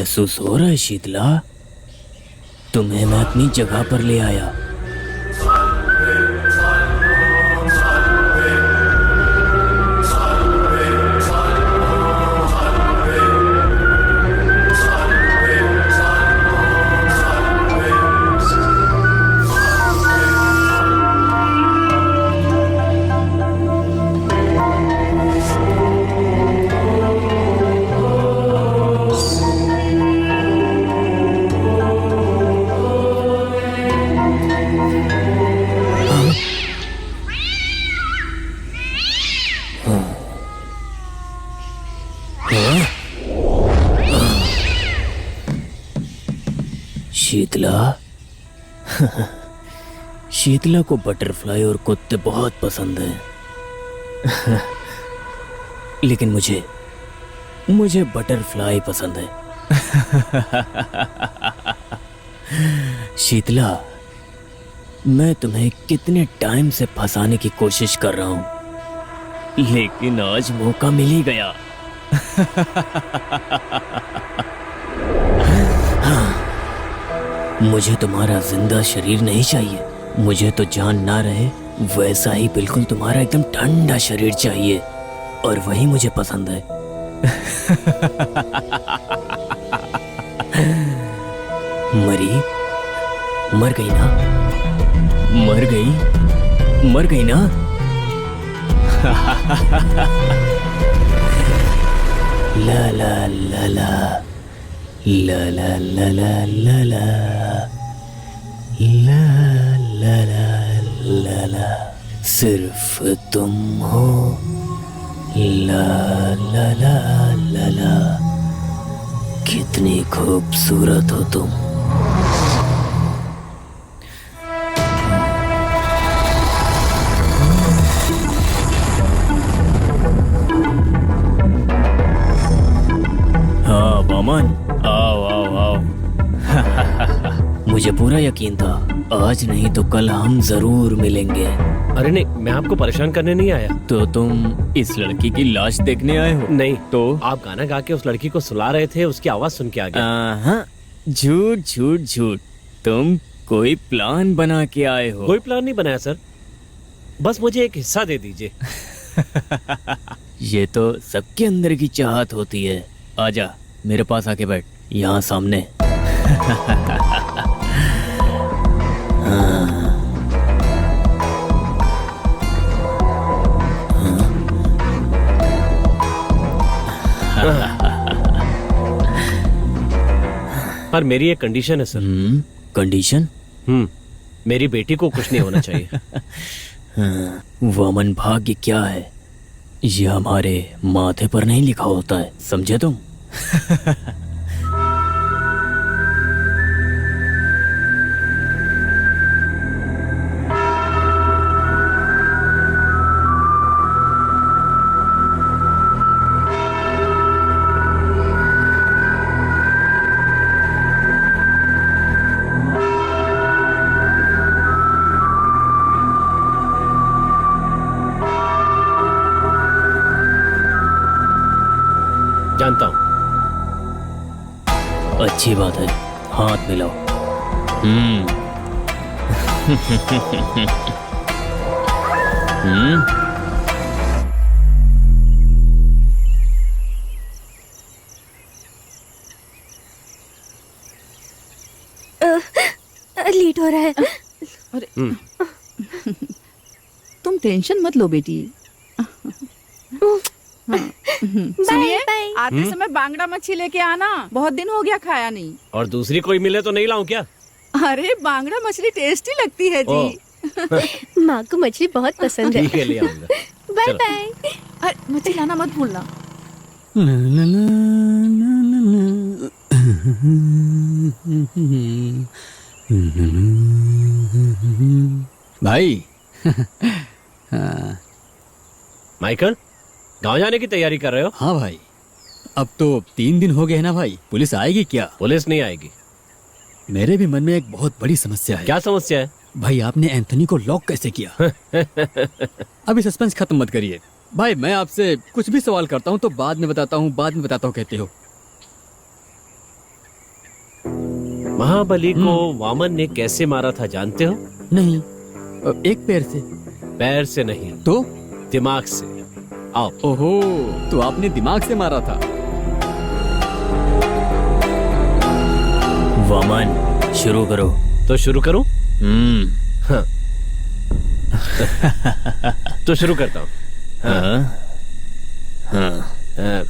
महसूस हो रहा है शीतला, तुम्हें मैं अपनी जगह पर ले आया। शीतला शीतला को बटरफ्लाई और कुत्ते बहुत पसंद हैं। लेकिन मुझे बटरफ्लाई पसंद है। शीतला, मैं तुम्हें कितने टाइम से फंसाने की कोशिश कर रहा हूं, लेकिन आज मौका मिल ही गया। मुझे तुम्हारा जिंदा शरीर नहीं चाहिए, मुझे तो जान ना रहे वैसा ही बिल्कुल तुम्हारा एकदम ठंडा शरीर चाहिए, और वही मुझे पसंद है। मर गई ना? मर गई ना? ला ला ला ला ला ला ला ला ला ला ला ला ला ला, सिर्फ तुम हो। ला ला ला ला ला, कितनी खूबसूरत हो तुम। हाँ वामन, आओ आओ आओ। मुझे पूरा यकीन था आज नहीं तो कल हम जरूर मिलेंगे। अरे नहीं, मैं आपको परेशान करने नहीं आया। तो तुम इस लड़की की लाश देखने आए हो? नहीं तो आप गाना गा के उस लड़की को सुला रहे थे, उसकी आवाज सुन के आ गया। झूठ झूठ झूठ, तुम कोई प्लान बना के आए हो। कोई प्लान नहीं बनाया सर, बस मुझे एक हिस्सा दे दीजिए। ये तो सबके अंदर की चाहत होती है। आजा मेरे पास आके बैठ, यहाँ सामने। पर मेरी एक कंडीशन है सर। कंडीशन? मेरी बेटी को कुछ नहीं होना चाहिए। वामन, भाग्य क्या है ये हमारे माथे पर नहीं लिखा होता है, समझे तुम? जानता हूँ। अच्छी बात है, हाथ मिलाओ। लेट हो रहा है। अरे तुम टेंशन मत लो बेटी। सुनिए, आते समय बांगड़ा मच्छी लेके आना, बहुत दिन हो गया खाया नहीं। और दूसरी कोई मिले तो नहीं लाऊं क्या? अरे बांगड़ा मछली टेस्टी लगती है जी। माँ को मछली बहुत पसंद है। ठीक है, ले आऊंगा। Bye bye. अरे मछली लाना मत भूलना। भाई। माइकल, गांव जाने की तैयारी कर रहे हो? हाँ भाई, अब तो 3 दिन हो गए हैं ना भाई। पुलिस आएगी क्या? पुलिस नहीं आएगी। मेरे भी मन में एक बहुत बड़ी समस्या है। क्या समस्या है? भाई आपने एंथनी को लॉक कैसे किया? अभी सस्पेंस खत्म मत करिए भाई। मैं आपसे कुछ भी सवाल करता हूँ तो बाद में बताता हूँ कहते हो। महाबली को वामन ने कैसे मारा था जानते हो? नहीं, एक पैर से। पैर से नहीं, तो दिमाग से। आओ। ओहो, तो आपने दिमाग से मारा था। वामन, शुरू करो। तो शुरू करूं? हाँ। तो शुरू करता हूँ। हाँ,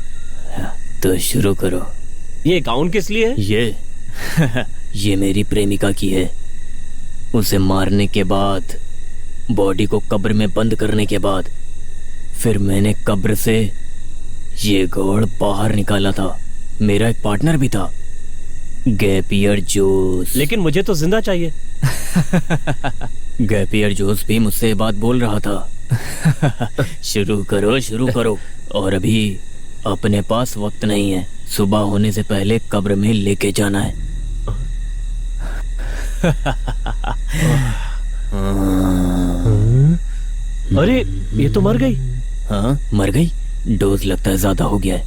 तो शुरू करो। ये गाउन किस लिए है? ये मेरी प्रेमिका की है। उसे मारने के बाद, बॉडी को कब्र में बंद करने के बाद, फिर मैंने कब्र से ये घोड़ बाहर निकाला था। मेरा एक पार्टनर भी था, गैपियर जोस। लेकिन मुझे तो जिंदा चाहिए। गैपियर जोस भी मुझसे ये बात बोल रहा था। शुरू करो। और अभी अपने पास वक्त नहीं है, सुबह होने से पहले कब्र में लेके जाना है। अरे ये तो मर गई। हाँ, मर गई। डोज लगता है ज्यादा हो गया है।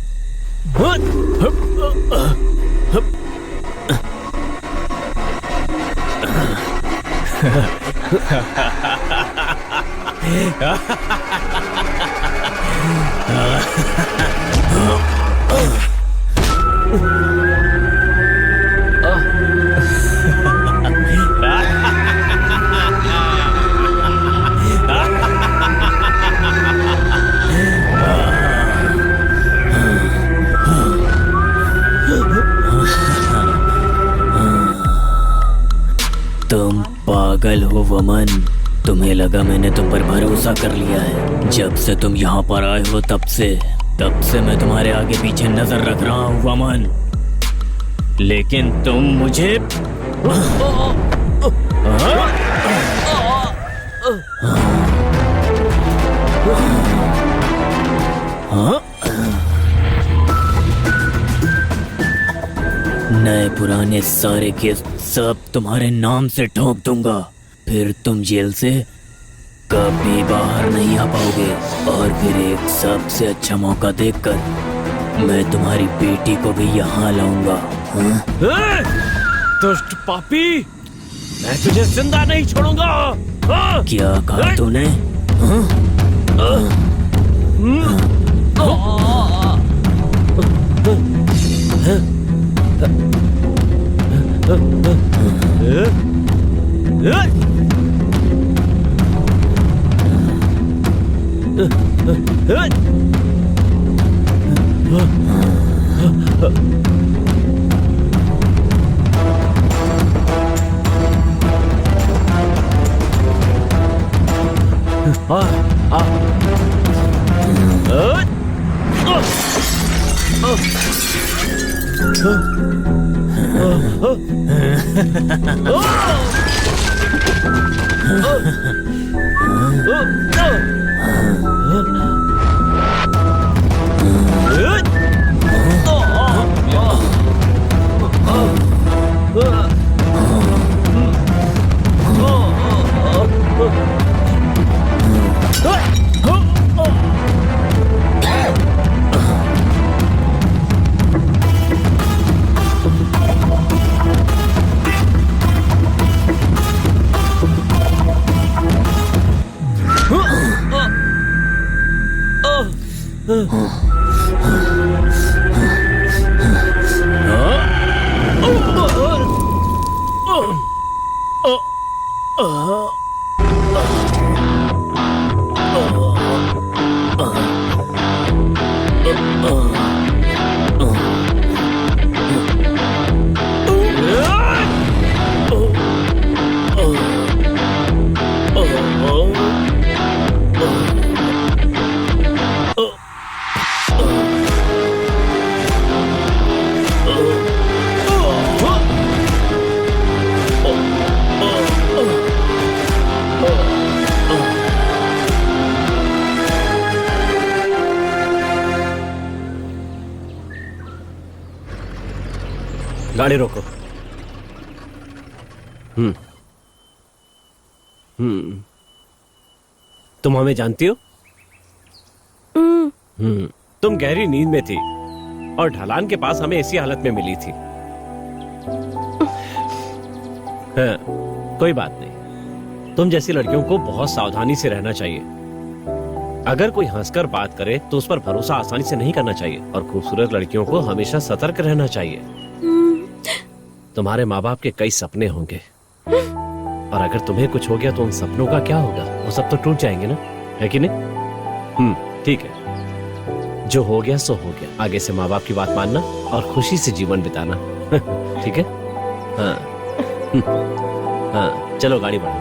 तुम पागल हो वमन। तुम्हें लगा मैंने तुम पर भरोसा कर लिया है। जब से तुम यहाँ पर आए हो तब से मैं तुम्हारे आगे पीछे नजर रख रहा हूँ वमन, लेकिन तुम मुझे नए पुराने सारे केस सब तुम्हारे नाम से ठोक दूंगा। फिर तुम जेल से कभी बाहर नहीं आ पाओगे। और फिर एक सबसे अच्छा मौका देखकर मैं तुम्हारी बेटी को भी यहाँ लाऊंगा। दुष्ट पापी, मैं तुझे जिंदा नहीं छोड़ूंगा। क्या कहा तूने? गाड़ी रोको। तुम हमें जानती हो? तुम गहरी नींद में थी और ढलान के पास हमें इसी हालत में मिली थी। हाँ, कोई बात नहीं। तुम जैसी लड़कियों को बहुत सावधानी से रहना चाहिए। अगर कोई हंसकर बात करे तो उस पर भरोसा आसानी से नहीं करना चाहिए, और खूबसूरत लड़कियों को हमेशा सतर्क रहना चाहिए। तुम्हारे माँ बाप के कई सपने होंगे, और अगर तुम्हें कुछ हो गया तो उन सपनों का क्या होगा? वो सब तो टूट जाएंगे ना, है कि नहीं? ठीक है, जो हो गया सो हो गया। आगे से माँ बाप की बात मानना और खुशी से जीवन बिताना। ठीक है? हाँ। हाँ, चलो गाड़ी बढ़ाओ।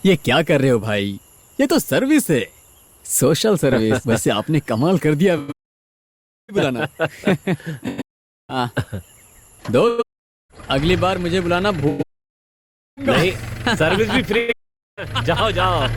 ये क्या कर रहे हो भाई? ये तो सर्विस है, सोशल सर्विस। वैसे आपने कमाल कर दिया बुलाना। हाँ, दो अगली बार मुझे बुलाना नहीं, सर्विस भी फ्री। जाओ जाओ।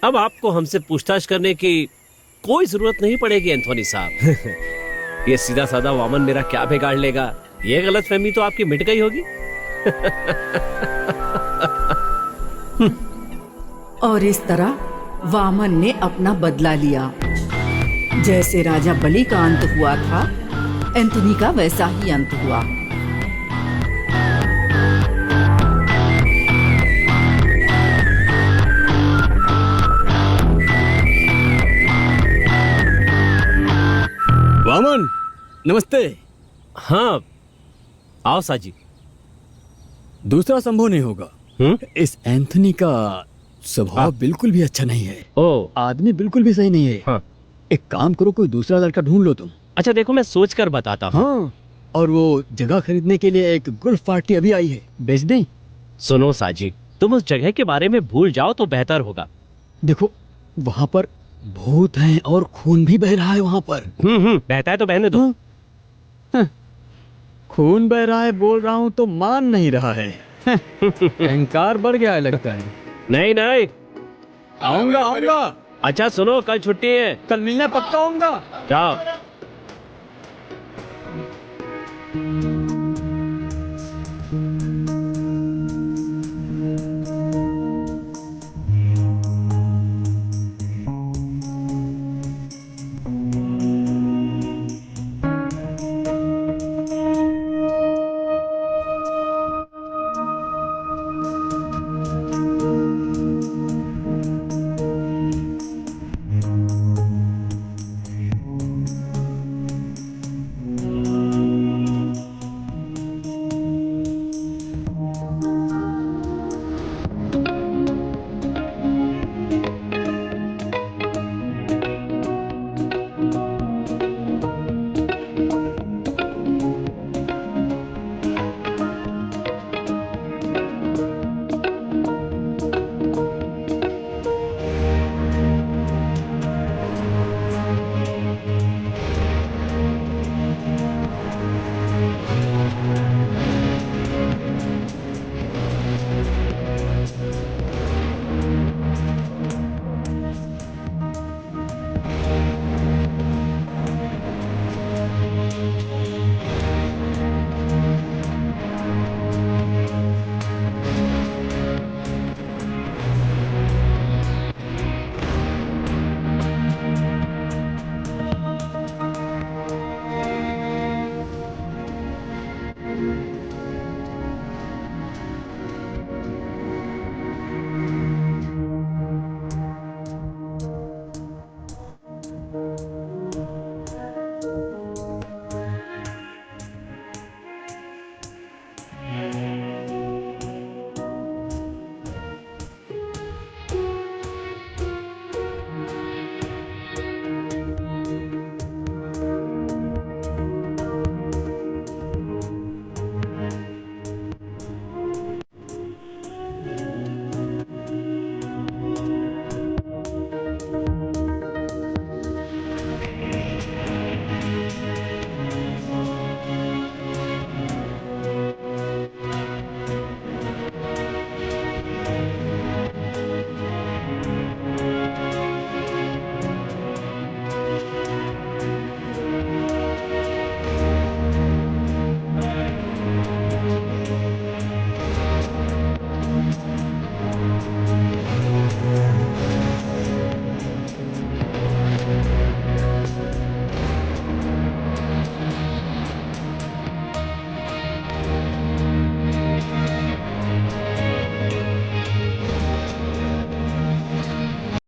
अब आपको हमसे पूछताछ करने की कोई जरूरत नहीं पड़ेगी एंथोनी साहब। ये सीधा साधा वामन मेरा क्या बिगाड़ लेगा, ये गलतफहमी तो आपकी मिट गई होगी। और इस तरह वामन ने अपना बदला लिया। जैसे राजा बलि का अंत हुआ था, एंथोनी का वैसा ही अंत हुआ। वामन, नमस्ते। हाँ, आओ साजी। दूसरा संभव नहीं होगा। इस एंथनी का स्वभाव बिल्कुल भी अच्छा नहीं है। ओ, आदमी बिल्कुल भी सही नहीं है। हाँ। एक काम करो, कोई दूसरा लड़का ढूंढ लो तुम। अच्छा देखो, मैं सोच कर बताता हूँ। हाँ, और वो जगह खरीदने के लिए एक गोल्फ पार्टी अभी आई है, बेच दें? सुनो साजी, तुम उस जगह के बारे में भूल जाओ तो बेहतर होगा। देखो, वहाँ पर भूत हैं और खून भी बह रहा है वहाँ पर। बहता है तो बहने दो। खून बह रहा है बोल रहा हूँ तो मान नहीं रहा है। अहंकार बढ़ गया है लगता है। नहीं नहीं। आऊंगा आऊंगा, अच्छा सुनो, कल छुट्टी है। कल मिलना पक्का आऊंगा। जाओ।